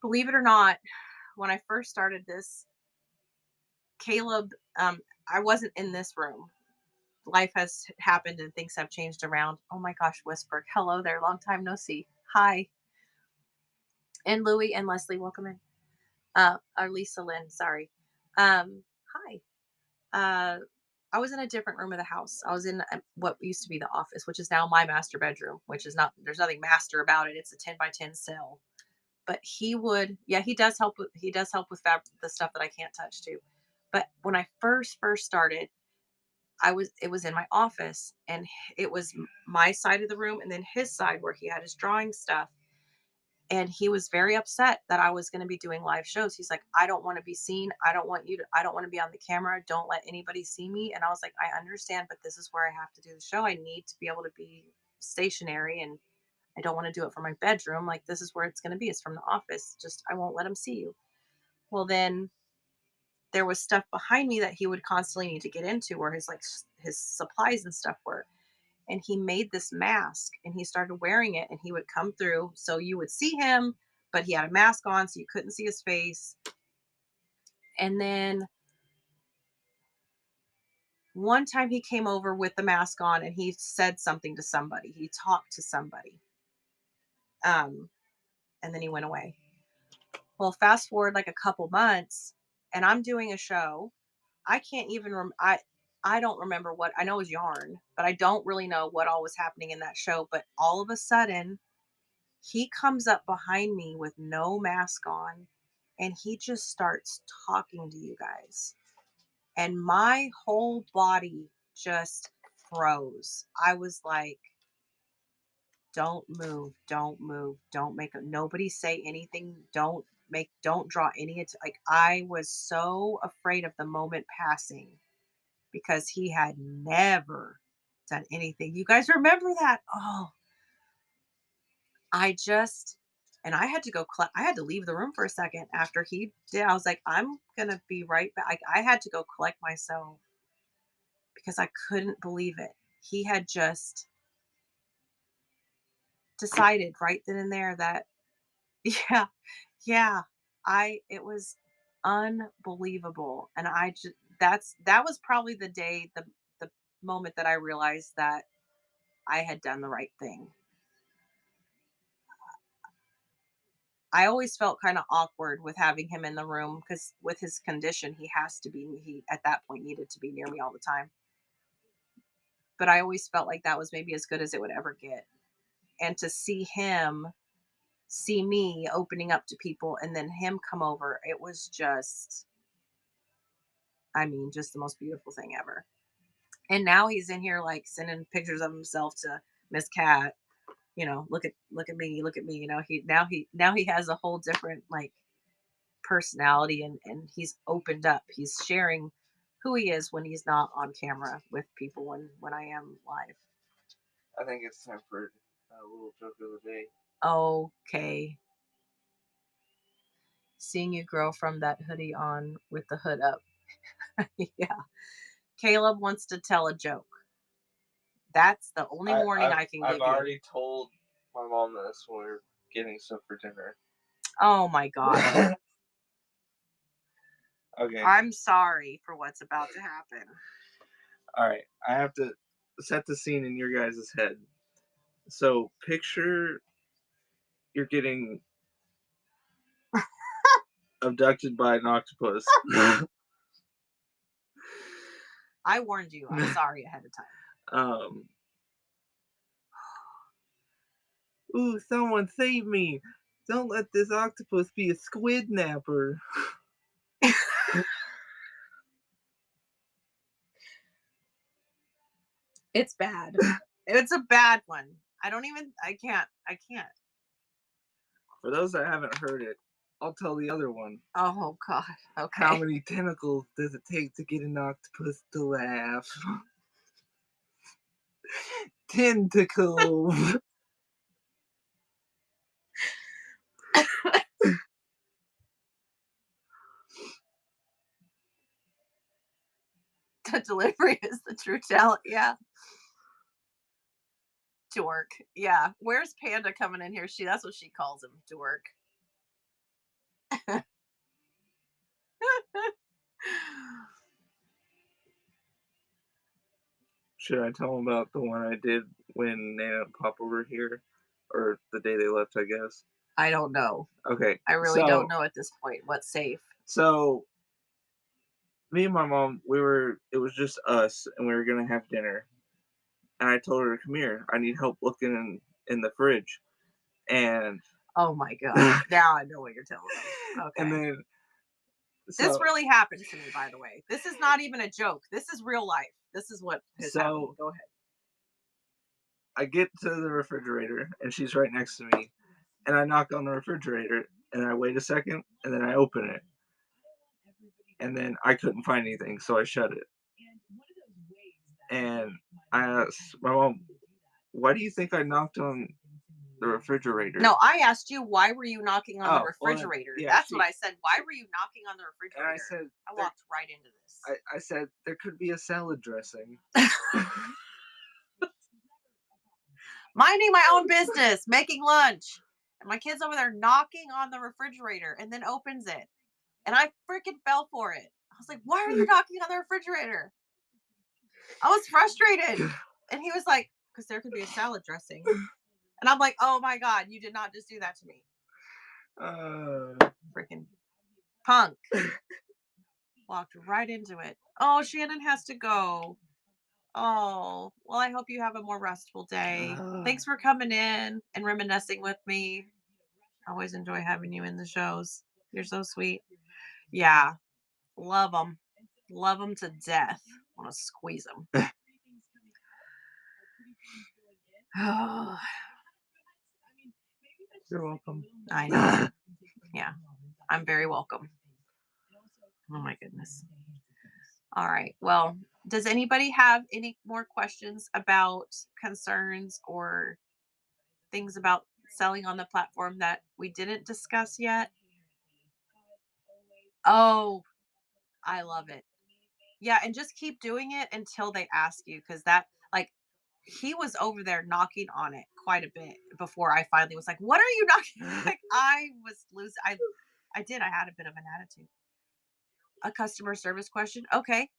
Believe it or not, when I first started this, Caleb, I wasn't in this room. Life has happened and things have changed around. Oh my gosh, Whisper. Hello there. Long time no see. Hi. And Louie and Leslie, welcome in. Or Lisa Lynn, sorry. Hi. Uh, I was in a different room of the house. I was in what used to be the office, which is now my master bedroom, which is not, there's nothing master about it. It's a 10 by 10 cell. But he would, yeah, he does help with the stuff that I can't touch too. But when I first started, it was in my office and it was my side of the room and then his side where he had his drawing stuff. And he was very upset that I was going to be doing live shows. He's like, I don't want to be seen. I don't want to be on the camera. Don't let anybody see me. And I was like, I understand, but this is where I have to do the show. I need to be able to be stationary and I don't want to do it from my bedroom. Like, this is where it's going to be. It's from the office. Just, I won't let him see you. Well, then there was stuff behind me that he would constantly need to get into where his supplies and stuff were. And he made this mask and he started wearing it and he would come through. So you would see him, but he had a mask on so you couldn't see his face. And then one time he came over with the mask on and he said something to somebody. He talked to somebody. Um, and then he went away. Well, fast forward like a couple months and I'm doing a show. I can't even I don't remember what I know is yarn, but I don't really know what all was happening in that show. But all of a sudden he comes up behind me with no mask on and he just starts talking to you guys. And my whole body just froze. I was like, don't move, don't make a nobody say anything, don't draw like I was so afraid of the moment passing because he had never done anything. You guys remember that? Oh, I just and I had to I had to leave the room for a second after he did. I was like, I'm gonna be right back. I had to go collect myself because I couldn't believe it. He had just decided right then and there that yeah, yeah. It was unbelievable. And I just that was probably the moment that I realized that I had done the right thing. I always felt kind of awkward with having him in the room because with his condition, he at that point needed to be near me all the time. But I always felt like that was maybe as good as it would ever get. And to see me opening up to people and then him come over, it was just, I mean, just the most beautiful thing ever. And now he's in here like sending pictures of himself to Miss Cat. Look at me, look at me. Now he has a whole different like personality and he's opened up. He's sharing who he is when he's not on camera with people when I am live. I think it's time for a little joke of the day. Okay. Seeing you grow from that hoodie on with the hood up. Yeah. Caleb wants to tell a joke. That's the only warning I can give I've you. already told my mom this when we were getting stuff for dinner. Oh my god. Okay. I'm sorry for what's about to happen. All right. I have to set the scene in your guys' head. So picture you're getting abducted by an octopus. I warned you. I'm sorry ahead of time. Ooh, someone save me. Don't let this octopus be a squid napper. It's bad. It's a bad one. I can't. For those that haven't heard it, I'll tell the other one. Oh god. Okay. How many tentacles does it take to get an octopus to laugh? Tentacles. The delivery is the true talent. Yeah. Dork. Yeah. Where's Panda coming in here? That's what she calls him. Dork. Should I tell them about the one I did when Nana and Papa were here? Or the day they left, I guess? I don't know. Okay. I really don't know at this point what's safe. So, me and my mom, it was just us, and we were going to have dinner. And I told her, come here, I need help looking in the fridge. And... Oh my god. Now I know what you're telling me. Okay. And then... This really happened to me, by the way. This is not even a joke. This is real life. This is what has happened. Go ahead. I get to the refrigerator, and she's right next to me. And I knock on the refrigerator, and I wait a second, and then I open it. And then I couldn't find anything, so I shut it. And I asked my mom, why do you think I knocked on the refrigerator? No, I asked you, why were you knocking on the refrigerator? Well, that's what I said. Why were you knocking on the refrigerator? And I said, I walked right into this. I said, there could be a salad dressing. Minding my own business, making lunch. And my kid's over there knocking on the refrigerator and then opens it. And I freaking fell for it. I was like, why are you knocking on the refrigerator? I was frustrated. And he was like, because there could be a salad dressing. And I'm like, oh my god, you did not just do that to me. Freaking punk. Walked right into it. Oh, Shannon has to go. Oh, well, I hope you have a more restful day. Thanks for coming in and reminiscing with me. I always enjoy having you in the shows. You're so sweet. Yeah. Love them. Love them to death. Want to squeeze them. Oh. You're welcome. I know. Yeah. I'm very welcome. Oh my goodness. All right. Well, does anybody have any more questions about concerns or things about selling on the platform that we didn't discuss yet? Oh, I love it. Yeah, and just keep doing it until they ask you, because he was over there knocking on it quite a bit before I finally was like, what are you knocking? Like, I was losing. I had a bit of an attitude. A customer service question. Okay.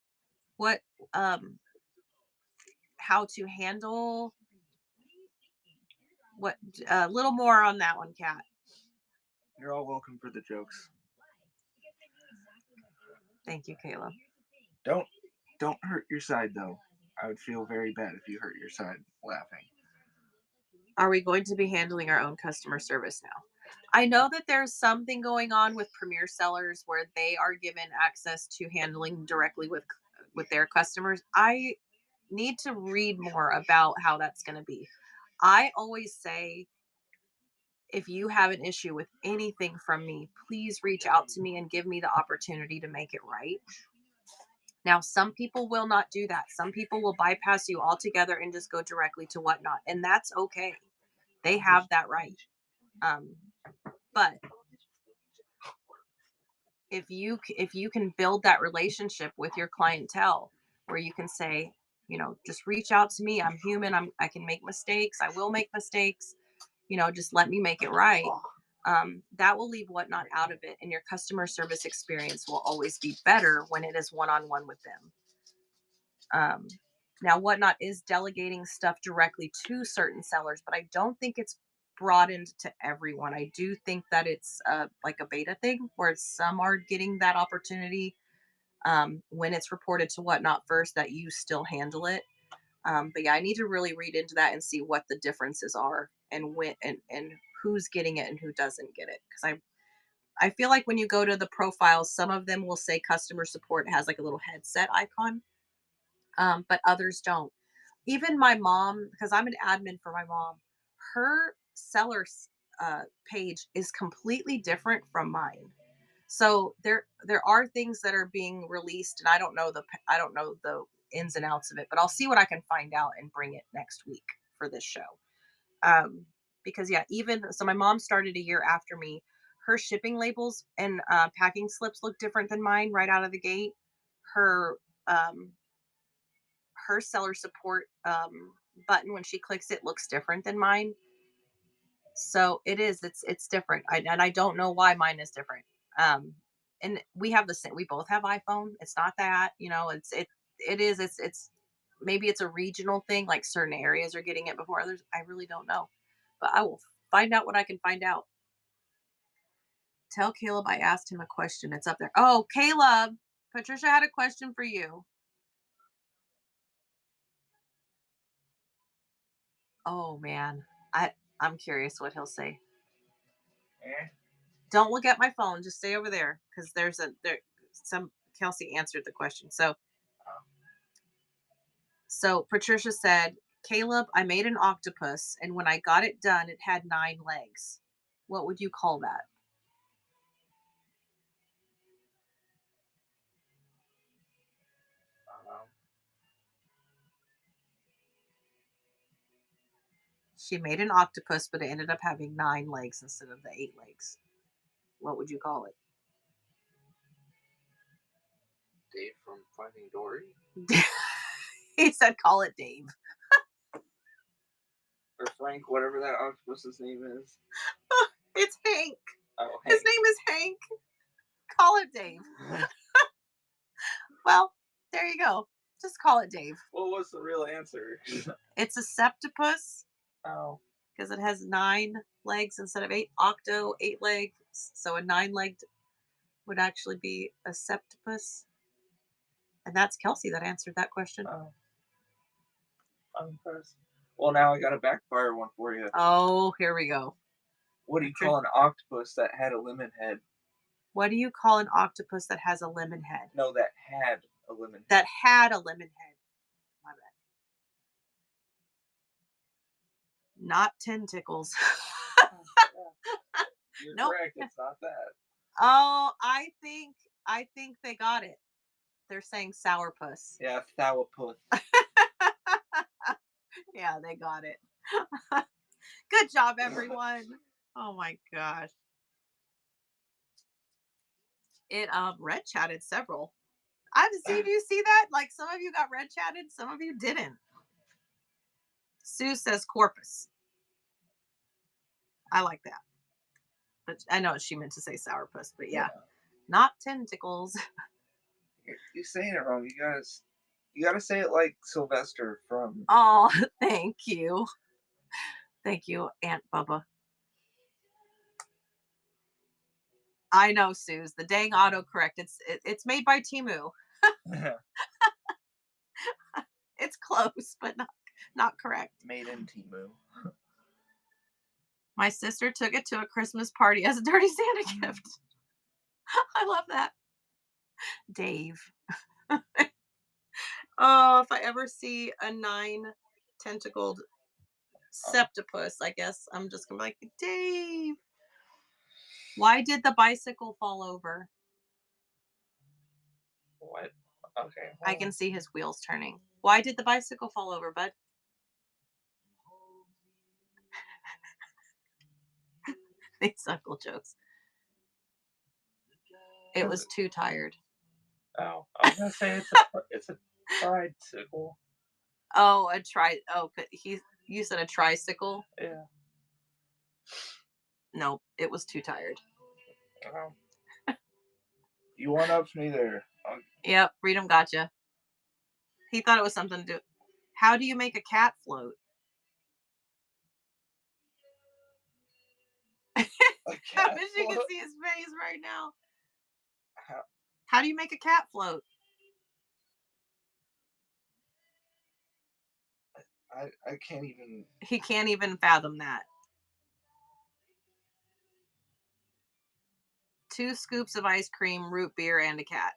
What, how to handle what, a little more on that one, Kat. You're all welcome for the jokes. Thank you, Kayla. Don't hurt your side, though. I would feel very bad if you hurt your side laughing. Are we going to be handling our own customer service now? I know that there's something going on with Premier Sellers where they are given access to handling directly with their customers. I need to read more about how that's going to be. I always say, if you have an issue with anything from me, please reach out to me and give me the opportunity to make it right. Now, some people will not do that. Some people will bypass you altogether and just go directly to whatnot. And that's okay. They have that right. But if you can build that relationship with your clientele where you can say, just reach out to me. I'm human. I can make mistakes. I will make mistakes. just let me make it right. That will leave Whatnot out of it, and your customer service experience will always be better when it is one-on-one with them. Now, Whatnot is delegating stuff directly to certain sellers, but I don't think it's broadened to everyone. I do think that it's like a beta thing where some are getting that opportunity when it's reported to Whatnot first that you still handle it. But yeah, I need to really read into that and see what the differences are and when and who's getting it and who doesn't get it. Because I feel like when you go to the profiles, some of them will say customer support has like a little headset icon, but others don't. Even my mom, because I'm an admin for my mom, her seller's page is completely different from mine. So there are things that are being released, and I don't know the ins and outs of it, but I'll see what I can find out and bring it next week for this show. Because yeah, even so, my mom started a year after me. Her shipping labels and packing slips look different than mine right out of the gate. Her um, her seller support button, when she clicks it, looks different than mine. So it's different. And I don't know why mine is different. And we have the same, we both have iPhone. It's not that, it's maybe it's a regional thing, like certain areas are getting it before others. I really don't know. But I will find out what I can find out. Tell Caleb I asked him a question. It's up there. Oh, Caleb, Patricia had a question for you. Oh man. I'm curious what he'll say. Don't look at my phone. Just stay over there because there some Kelsey answered the question. So Patricia said, Caleb, I made an octopus, and when I got it done, it had 9 legs. What would you call that? She made an octopus, but it ended up having 9 legs instead of the 8 legs. What would you call it? Dave from Finding Dory? He said, call it Dave. Or Frank, whatever that octopus's name is. It's Hank. Oh, Hank. His name is Hank. Call it Dave. Well, there you go. Just call it Dave. What was the real answer? It's a septopus. Oh. Because it has 9 legs instead of 8. Octo, 8 legs. So a 9-legged would actually be a septopus. And that's Kelsey that answered that question. Oh. I'm impressed. Well, now I got a backfire one for you. Oh, here we go. What do you call an octopus that had a lemon head? What do you call an octopus that has a lemon head? No, that had a lemon head. That had a lemon head. My bad. Not tentacles. You're Nope. correct. It's not that. Oh, I think they got it. They're saying sourpuss. Yeah, sourpuss. Yeah, they got it. Good job, everyone. Oh my gosh. It red chatted several. I have to see if you see that. Like some of you got red chatted, some of you didn't. Sue says corpus. I like that. But I know she meant to say sourpuss, but yeah. Not tentacles. You're saying it wrong. You gotta say it like Sylvester from. Oh, thank you. Thank you, Aunt Bubba. I know, Suze. The dang autocorrect. It's made by Temu. It's close, but not correct. Made in Temu. My sister took it to a Christmas party as a Dirty Santa gift. I love that. Dave. Oh, if I ever see a 9-tentacled septopus, I guess I'm just gonna be like, Dave. Why did the bicycle fall over? What? Okay. I can see his wheels turning. Why did the bicycle fall over, bud? These uncle jokes. It was too tired. Oh, I was gonna say it's a tricycle. Oh, but you said a tricycle? Yeah. Nope, it was too tired. You one ups me there. Yep, Freedom gotcha. He thought it was something to do. How do you make a cat float? I wish you could see his face right now. How do you make a cat float? I can't even. He can't even fathom that. 2 scoops of ice cream, root beer, and a cat.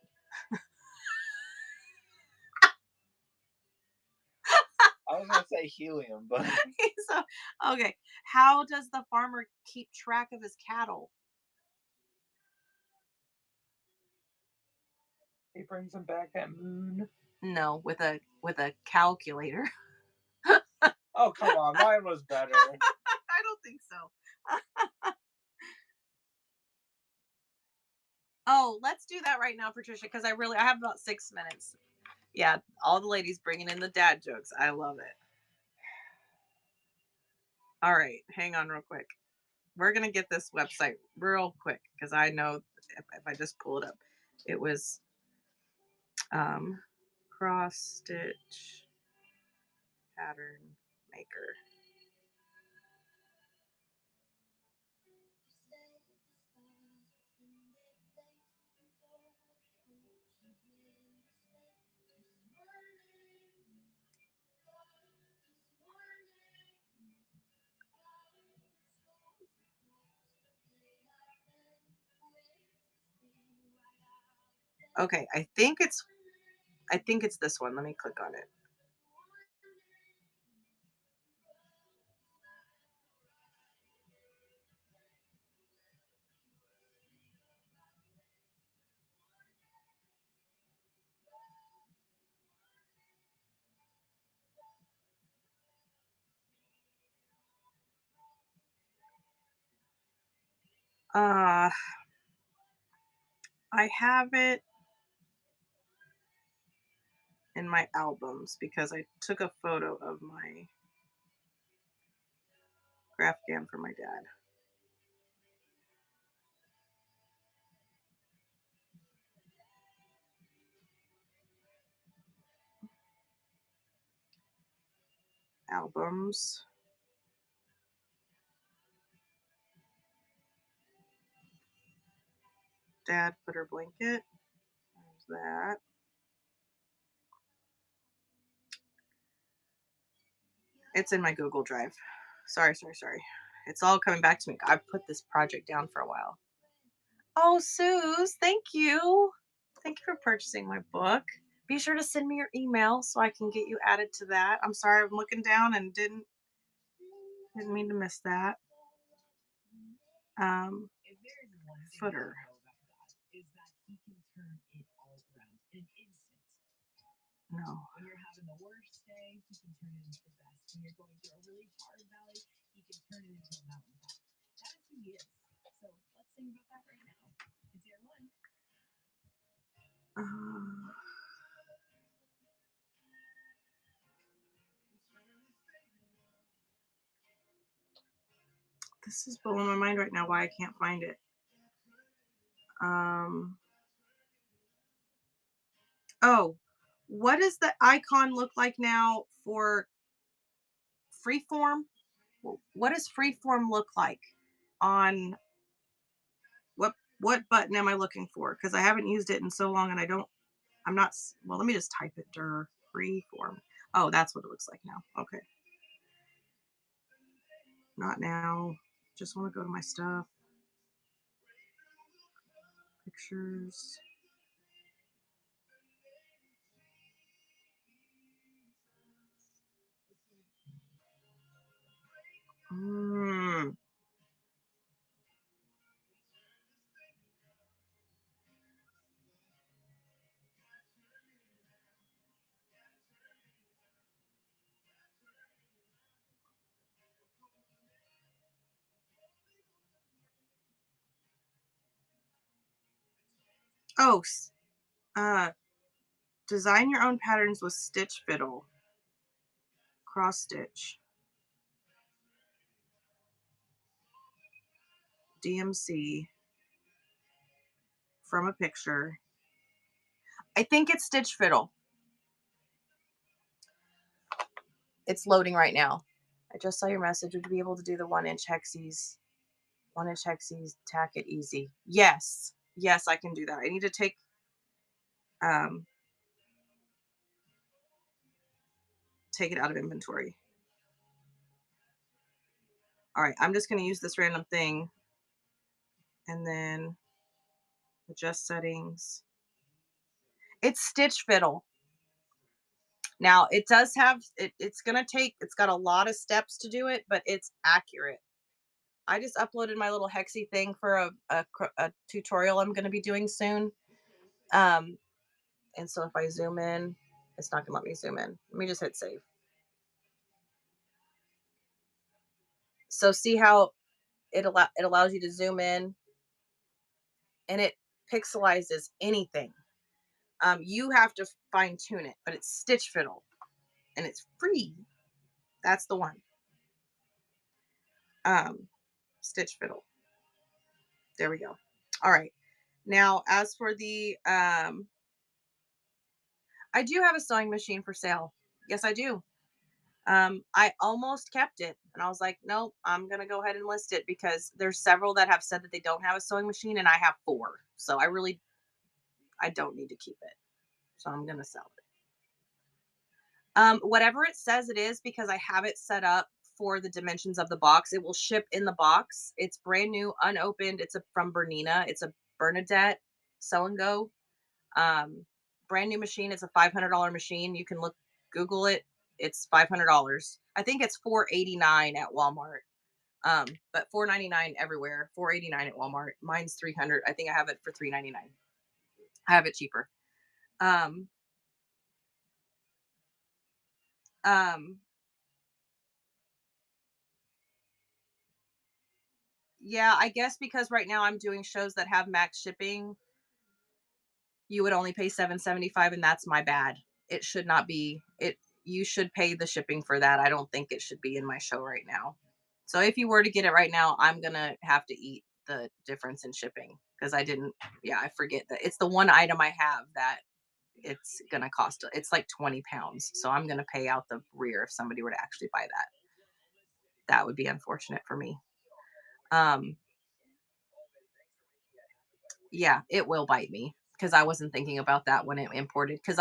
I was gonna say helium, but So, okay. How does the farmer keep track of his cattle? he brings them back at moon. No, with a calculator. Oh come on, mine was better. I don't think so. Oh, let's do that right now, Patricia, because I have about 6 minutes. Yeah, all the ladies bringing in the dad jokes. I love it. All right, hang on real quick. We're gonna get this website real quick because I know if I just pull it up, it was cross stitch pattern maker. Okay, I think it's this one. Let me click on it. I have it in my albums because I took a photo of my GraphGam for my dad. Albums. Dad footer blanket. There's that. It's in my Google Drive. Sorry. It's all coming back to me. I've put this project down for a while. Oh, Suze, thank you. Thank you for purchasing my book. Be sure to send me your email so I can get you added to that. I'm sorry, I'm looking down and didn't mean to miss that. Footer. No. When you're having the worst day, he can turn it into the best. When you're going through a really hard valley, he can turn it into a mountaintop. That is who he is. So let's sing about that right now. It's year one. This is blowing my mind right now why I can't find it. Oh, what does the icon look like now for Freeform? What does Freeform look like on what button am I looking for? Because I haven't used it in so long and I'm not, well, let me just type it, Freeform. Oh, that's what it looks like now. Okay. Not now. Just want to go to my stuff. Pictures. Oh, design your own patterns with stitch fiddle. Cross stitch. DMC from a picture. I think it's Stitch Fiddle. It's loading right now. I just saw your message. Would you be able to do the 1-inch hexies? 1-inch hexies, tack it easy. Yes. Yes, I can do that. I need to take take it out of inventory. All right, I'm just going to use this random thing and then adjust settings. It's Stitch Fiddle. Now it does have, it's got a lot of steps to do it, but it's accurate. I just uploaded my little hexie thing for a tutorial I'm going to be doing soon. And so if I zoom in, it's not going to let me zoom in. Let me just hit save. So see how it allows you to zoom in and it pixelizes anything. You have to fine tune it, but it's Stitch Fiddle and it's free. That's the one. Stitch Fiddle. There we go. All right. Now, as for the, I do have a sewing machine for sale. Yes, I do. I almost kept it and I was like, nope, I'm going to go ahead and list it because there's several that have said that they don't have a sewing machine and I have 4. So I don't need to keep it. So I'm going to sell it. Whatever it says it is, because I have it set up for the dimensions of the box, it will ship in the box. It's brand new, unopened. It's from Bernina. It's a Bernadette Sew and Go. Brand new machine. It's a $500 machine. You can Google it. It's $500. I think it's $489 at Walmart. But $499 everywhere. $489 at Walmart. Mine's $300. I think I have it for $399. I have it cheaper. Yeah, I guess because right now I'm doing shows that have max shipping, you would only pay $7.75, and that's my bad. It should not be. You should pay the shipping for that. I don't think it should be in my show right now. So if you were to get it right now, I'm gonna have to eat the difference in shipping because I didn't. Yeah, I forget that it's the one item I have that it's gonna cost. It's like 20 pounds, so I'm gonna pay out the rear if somebody were to actually buy that. That would be unfortunate for me. Yeah, it will bite me because I wasn't thinking about that when it imported because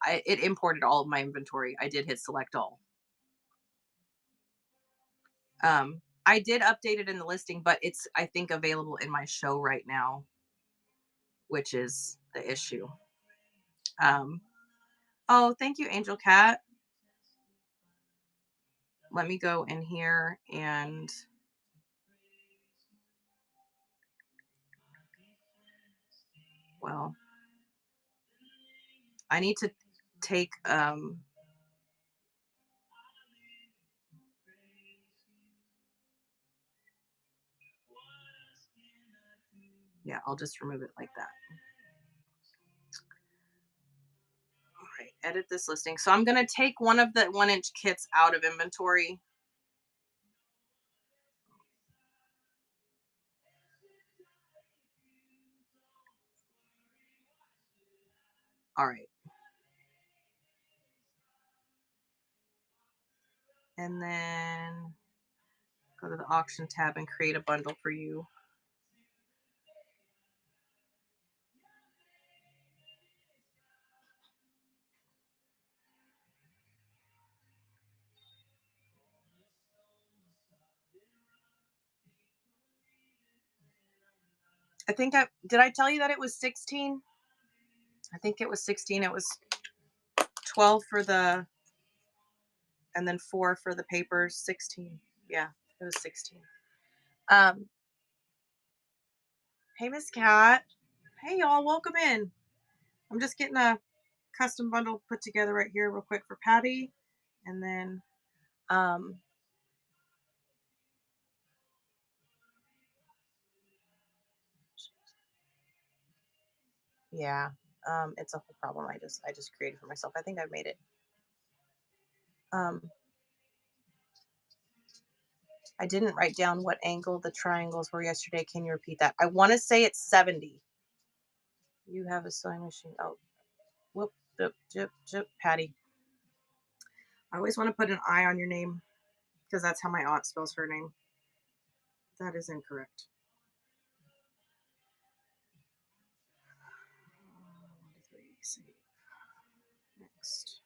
it imported all of my inventory. I did hit select all. I did update it in the listing, but it's, I think, available in my show right now, which is the issue. Oh, thank you, Angel Cat. Let me go in here and well, I need to take yeah, I'll just remove it like that. All right, edit this listing. So I'm going to take one of the 1-inch kits out of inventory. All right. And then go to the auction tab and create a bundle for you. I think did I tell you that it was 16? I think it was 16. It was 12 for the, and then 4 for the papers, 16. Yeah, it was 16. Hey, Miss Cat. Hey, y'all, welcome in. I'm just getting a custom bundle put together right here real quick for Patty. And then, yeah, it's a whole problem I just created for myself. I think I've made it. I didn't write down what angle the triangles were yesterday. Can you repeat that? I want to say it's 70. You have a sewing machine. Oh, whoop, jip, Patty. I always want to put an I on your name because that's how my aunt spells her name. That is incorrect. Next.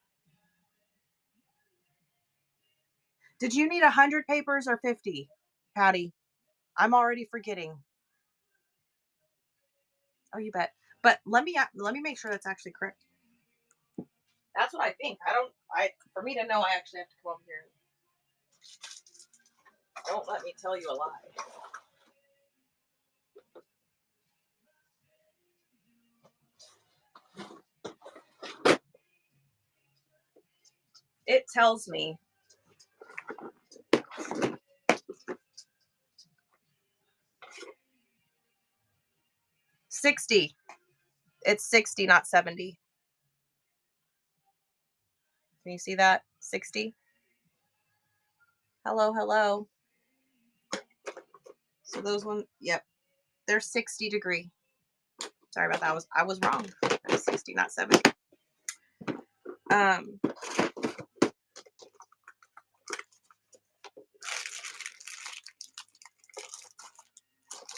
Did you need 100 papers or 50, Patty? I'm already forgetting. Oh, you bet. But let me make sure that's actually correct. That's what I think. For me to know, I actually have to come over here. Don't let me tell you a lie. It tells me 60. It's 60, not 70. Can you see that? 60. Hello. So those ones, yep, they're 60 degree. Sorry about that. I was wrong. It was 60, not 70. All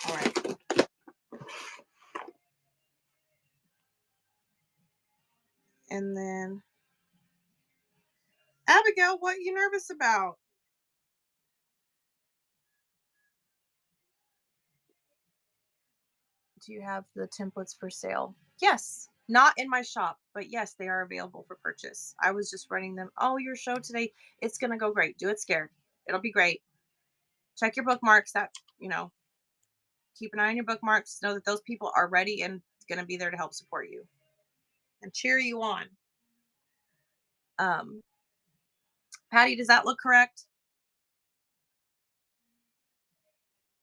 right. And then Abigail, what are you nervous about? Do you have the templates for sale? Yes, not in my shop, but yes, they are available for purchase. I was just running them. Oh, your show today, it's going to go great. Do it scared. It'll be great. Check your bookmarks. Keep an eye on your bookmarks. Know that those people are ready and going to be there to help support you and cheer you on. Patty, does that look correct?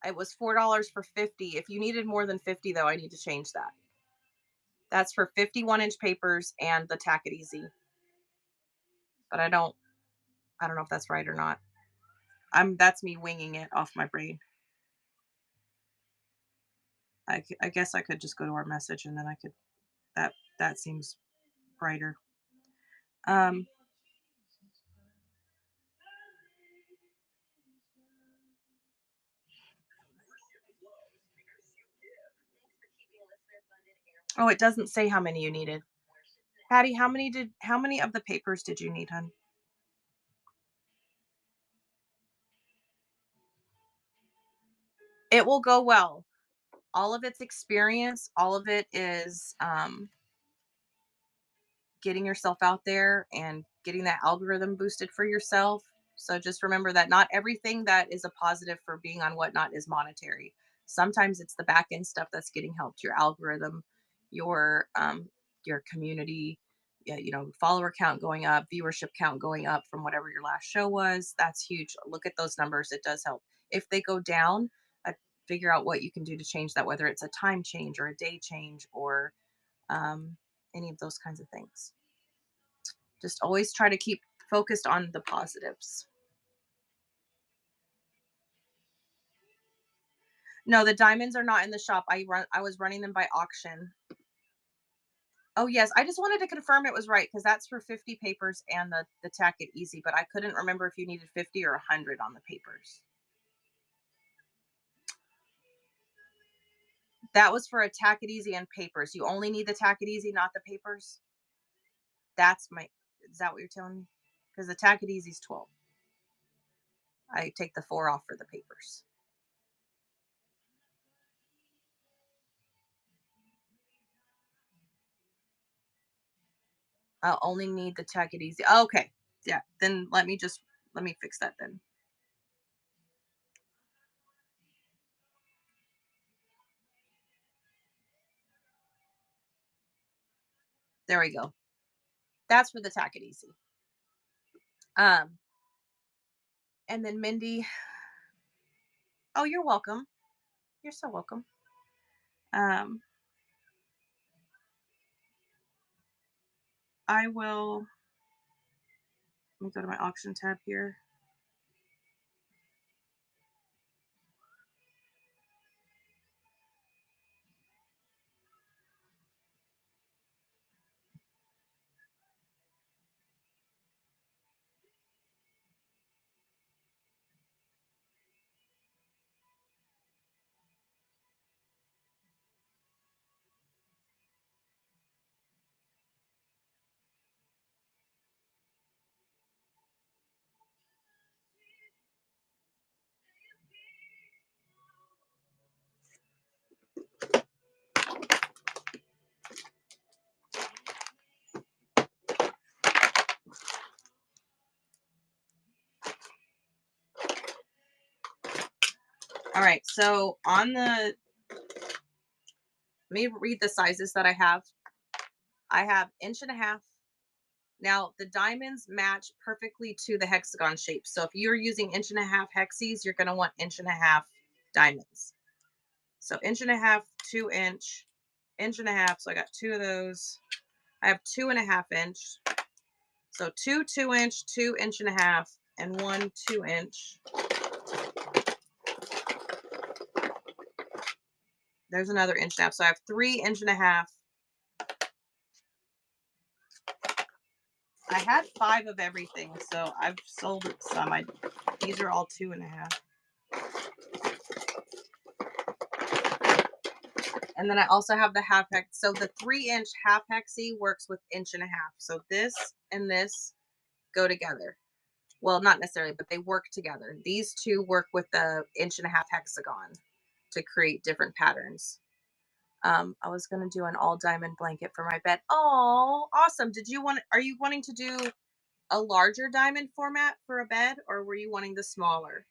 It was $4 for 50. If you needed more than 50, though, I need to change that. That's for 51-inch papers and the Tack It Easy. But I don't know if that's right or not. That's me winging it off my brain. I guess I could just go to our message and then I could, that seems brighter. Oh, it doesn't say how many you needed. Patty, how many of the papers did you need, hon? It will go well. All of it's experience, all of it is getting yourself out there and getting that algorithm boosted for yourself. So just remember that not everything that is a positive for being on Whatnot is monetary. Sometimes it's the back end stuff that's getting helped. Your algorithm, your community, follower count going up, viewership count going up from whatever your last show was. That's huge. Look at those numbers. It does help. If they go down, figure out what you can do to change that, whether it's a time change or a day change or any of those kinds of things. Just always try to keep focused on the positives. No, the diamonds are not in the shop. I was running them by auction. Oh yes, I just wanted to confirm it was right because that's for 50 papers and the Tack It Easy, but I couldn't remember if you needed 50 or 100 on the papers. That was for a Tack It Easy and papers. You only need the Tack It Easy, not the papers. Is that what you're telling me? Because the Tack It Easy is 12. I take the 4 off for the papers. I'll only need the Tack It Easy. Okay. Yeah. Then let me fix that then. There we go. That's for the Tack It Easy. And then Mindy. Oh, you're welcome. You're so welcome. I will. Let me go to my auction tab here. All right, so on the, let me read the sizes that I have. I have 1.5 inches. Now the diamonds match perfectly to the hexagon shape. So if you're using 1.5 inch hexies, you're gonna want 1.5 inch diamonds. So 1.5 inch, 2 inch, 1.5 inch. So I got 2 of those. I have 2.5 inch. So 2 2-inch, 2 1.5 inch, and 1 2-inch. There's another 1.5 inch. So I have 3 1.5 inch. I had 5 of everything, so I've sold some. These are all 2.5. And then I also have the half hex. So the 3-inch half hexie works with 1.5 inch. So this and this go together. Well, not necessarily, but they work together. These two work with the 1.5 inch hexagon to create different patterns. I was gonna do an all diamond blanket for my bed. Oh, awesome! Are you wanting to do a larger diamond format for a bed, or were you wanting the smaller?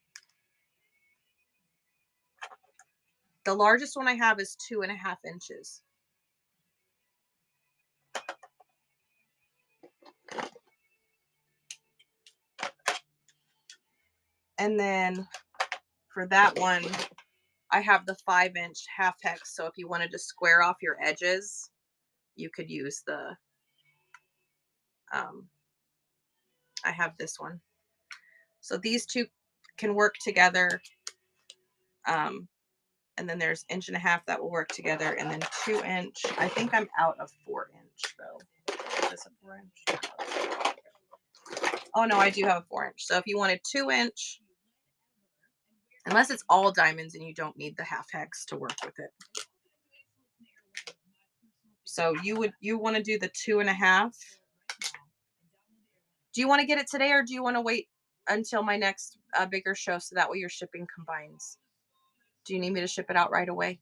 The largest one I have is 2.5 inches. And then for that one, I have the 5-inch half hex. So if you wanted to square off your edges, you could use the, I have this one. So these two can work together. And then there's 1.5 inch that will work together. And then 2-inch. I think I'm out of 4-inch though. Is this a 4-inch? Oh no, I do have a 4-inch. So if you wanted 2-inch, unless it's all diamonds and you don't need the half hex to work with it. So you want to do the 2.5. Do you want to get it today, or do you want to wait until my next bigger show so that way your shipping combines? Do you need me to ship it out right away?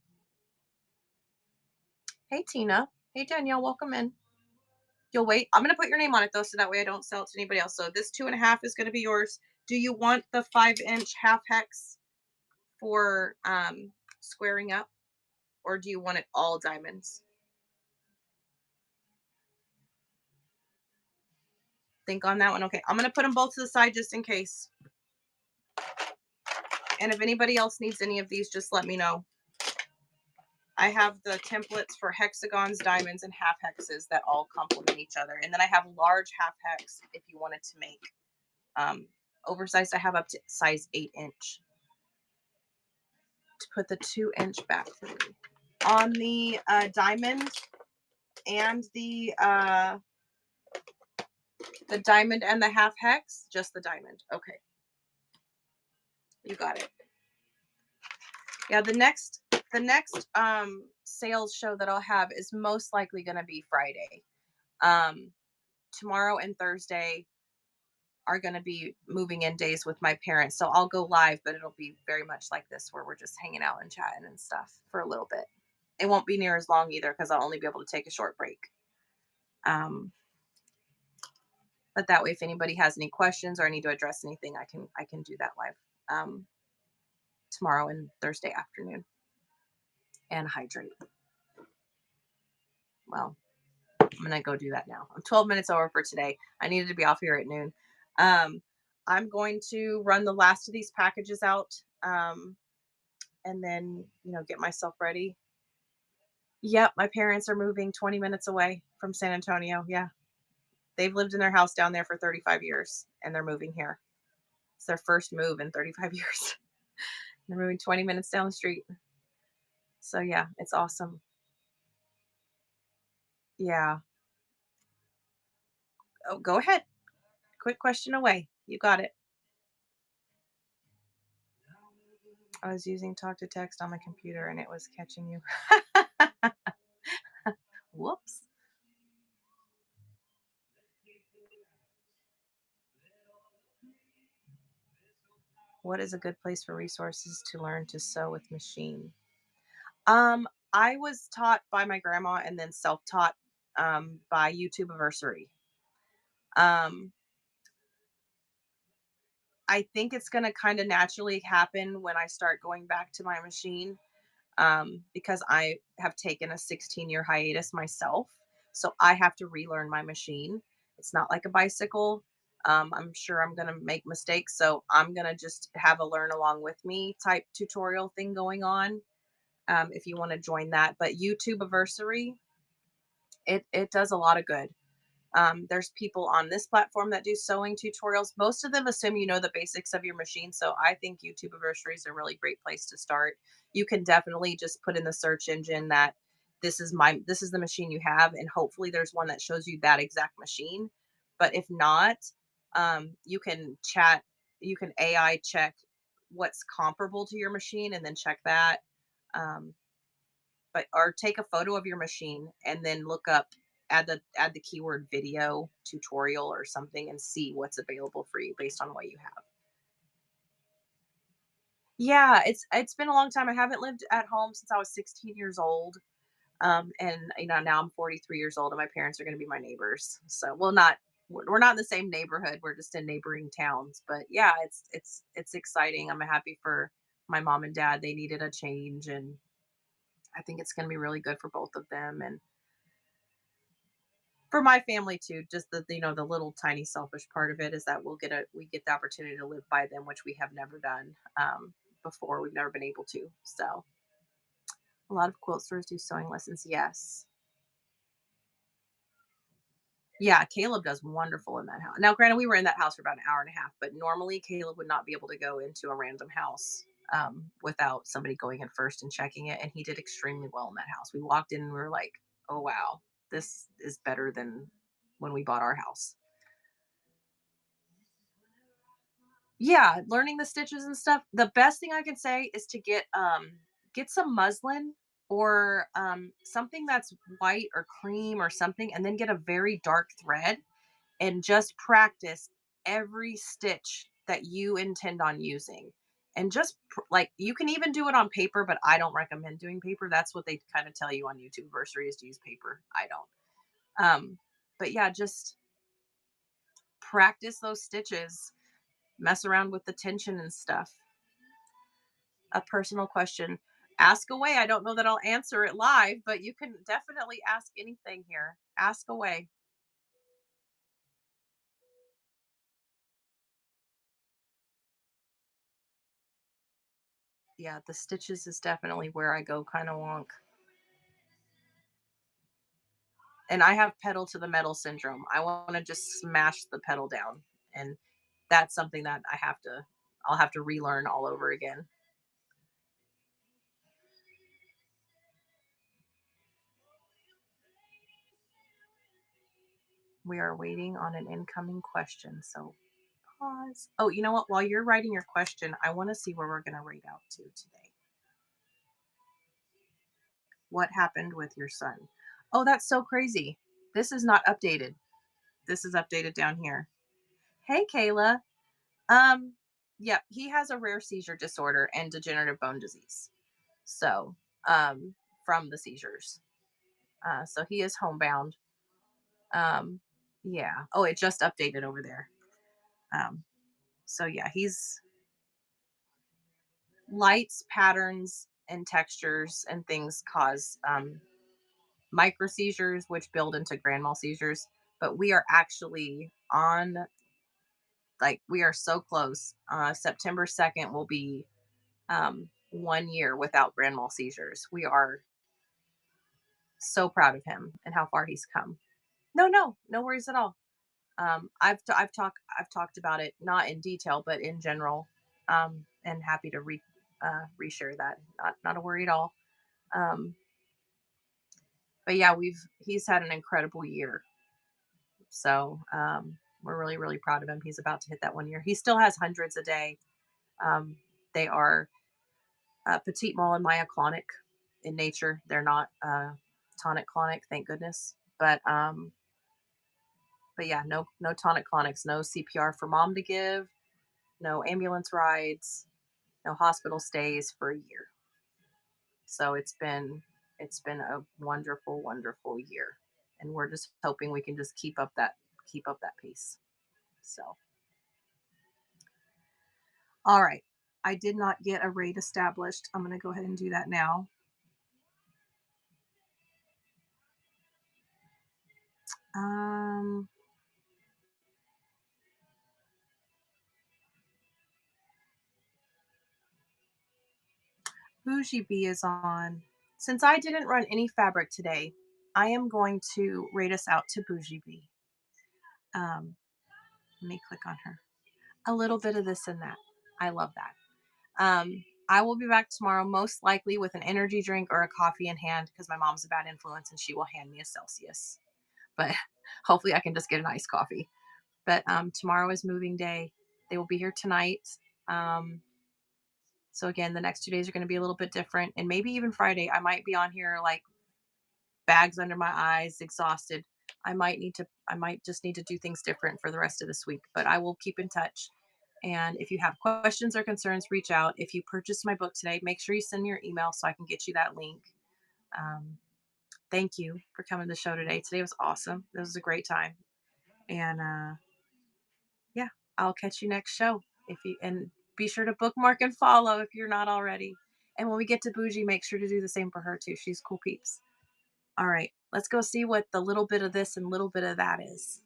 Hey Tina. Hey Danielle, welcome in. You'll wait. I'm going to put your name on it though, so that way I don't sell it to anybody else. So this 2.5 is going to be yours. Do you want the 5-inch half hex for squaring up, or do you want it all diamonds? Think on that one. Okay, I'm going to put them both to the side just in case. And if anybody else needs any of these, just let me know. I have the templates for hexagons, diamonds, and half hexes that all complement each other. And then I have large half hex if you wanted to make oversized. I have up to size 8-inch. To put the 2-inch back for me. On the diamond and the diamond and the half hex, just the diamond. Okay. You got it. Yeah, the next sales show that I'll have is most likely going to be Friday. Tomorrow and Thursday are going to be moving in days with my parents. So I'll go live, but it'll be very much like this where we're just hanging out and chatting and stuff for a little bit. It won't be near as long either because I'll only be able to take a short break. But that way, if anybody has any questions or I need to address anything, I can do that live tomorrow and Thursday afternoon. And hydrate. Well, I'm gonna go do that now. I'm 12 minutes over for today. I needed to be off here at noon. I'm going to run the last of these packages out, and then get myself ready. Yep, my parents are moving 20 minutes away from San Antonio. Yeah, they've lived in their house down there for 35 years, and they're moving here. It's their first move in 35 years. They're moving 20 minutes down the street. So yeah, it's awesome. Yeah. Oh, go ahead. Quick question away. You got it. I was using talk to text on my computer and it was catching you. Whoops. What is a good place for resources to learn to sew with machine? I was taught by my grandma and then self-taught by YouTubeversary. I think it's going to kind of naturally happen when I start going back to my machine, because I have taken a 16-year hiatus myself. So I have to relearn my machine. It's not like a bicycle. I'm sure I'm going to make mistakes. So I'm going to just have a learn along with me type tutorial thing going on, if you want to join that. But YouTube Anniversary, it does a lot of good. There's people on this platform that do sewing tutorials. Most of them assume you know the basics of your machine. So I think YouTube Anniversary is a really great place to start. You can definitely just put in the search engine that this is the machine you have, and hopefully there's one that shows you that exact machine. But if not, you can you can AI check what's comparable to your machine and then check that. Um, but or take a photo of your machine and then look up, add the keyword video tutorial or something, and see what's available for you based on what you have. Yeah, it's been a long time. I haven't lived at home since I was 16 years old. And now I'm 43 years old and my parents are going to be my neighbors. So, well, not we're not in the same neighborhood. We're just in neighboring towns. But yeah, it's exciting. I'm happy for my mom and dad. They needed a change, and I think it's going to be really good for both of them, and for my family too. Just the little tiny selfish part of it is that we get the opportunity to live by them, which we have never done, before. We've never been able to. So a lot of quilt stores do sewing lessons. Yes. Yeah, Caleb does wonderful in that house. Now, granted, we were in that house for about an hour and a half, but normally Caleb would not be able to go into a random house, without somebody going in first and checking it. And he did extremely well in that house. We walked in and we were like, oh, wow, this is better than when we bought our house. Yeah, learning the stitches and stuff. The best thing I can say is to get some muslin, or something that's white or cream or something, and then get a very dark thread and just practice every stitch that you intend on using. And just like, you can even do it on paper, but I don't recommend doing paper. That's what they kind of tell you on YouTube Anniversary, is to use paper. I don't. But yeah, just practice those stitches, mess around with the tension and stuff. A personal question. Ask away. I don't know that I'll answer it live, but you can definitely ask anything here. Ask away. Yeah, the stitches is definitely where I go kind of wonk. And I have pedal to the metal syndrome. I want to just smash the pedal down. And that's something that I'll have to relearn all over again. We are waiting on an incoming question. So pause. Oh, you know what? While you're writing your question, I want to see where we're going to rate out to today. What happened with your son? Oh, that's so crazy. This is not updated. This is updated down here. Hey, Kayla. Um, yep, he has a rare seizure disorder and degenerative bone disease. So, from the seizures. So he is homebound. Um, yeah. Oh, it just updated over there. Um, so yeah, he's lights, patterns, and textures and things cause micro seizures, which build into grand mal seizures. But we are actually on, like, we are so close. September 2nd will be 1 year without grand mal seizures. We are so proud of him and how far he's come. No, no, no worries at all. I've talked about it, not in detail, but in general, and happy to reshare that. Not a worry at all. Um, but yeah, he's had an incredible year. So we're really really proud of him. He's about to hit that 1 year. He still has hundreds a day. Um, they are petite mole and myoclonic in nature. They're not tonic clonic, thank goodness. But yeah, no tonic clonics, no CPR for mom to give, no ambulance rides, no hospital stays for a year. So it's been a wonderful, wonderful year. And we're just hoping we can just keep up that pace. So All right. I did not get a rate established. I'm going to go ahead and do that now. Um, Bougie Bee is on. Since I didn't run any fabric today, I am going to rate us out to Bougie Bee. Let me click on her. A little bit of this and that. I love that. I will be back tomorrow, most likely with an energy drink or a coffee in hand because my mom's a bad influence and she will hand me a Celsius. But hopefully I can just get an iced coffee. But tomorrow is moving day. They will be here tonight. So again, the next 2 days are going to be a little bit different. And maybe even Friday, I might be on here like bags under my eyes, exhausted. I might just need to do things different for the rest of this week, but I will keep in touch. And if you have questions or concerns, reach out. If you purchased my book today, make sure you send me your email so I can get you that link. Thank you for coming to the show today. Today was awesome. This was a great time. And yeah, I'll catch you next show. And be sure to bookmark and follow if you're not already. And when we get to Bougie, make sure to do the same for her too. She's cool peeps. All right, let's go see what the little bit of this and little bit of that is.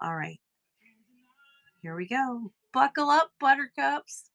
All right, here we go. Buckle up, buttercups.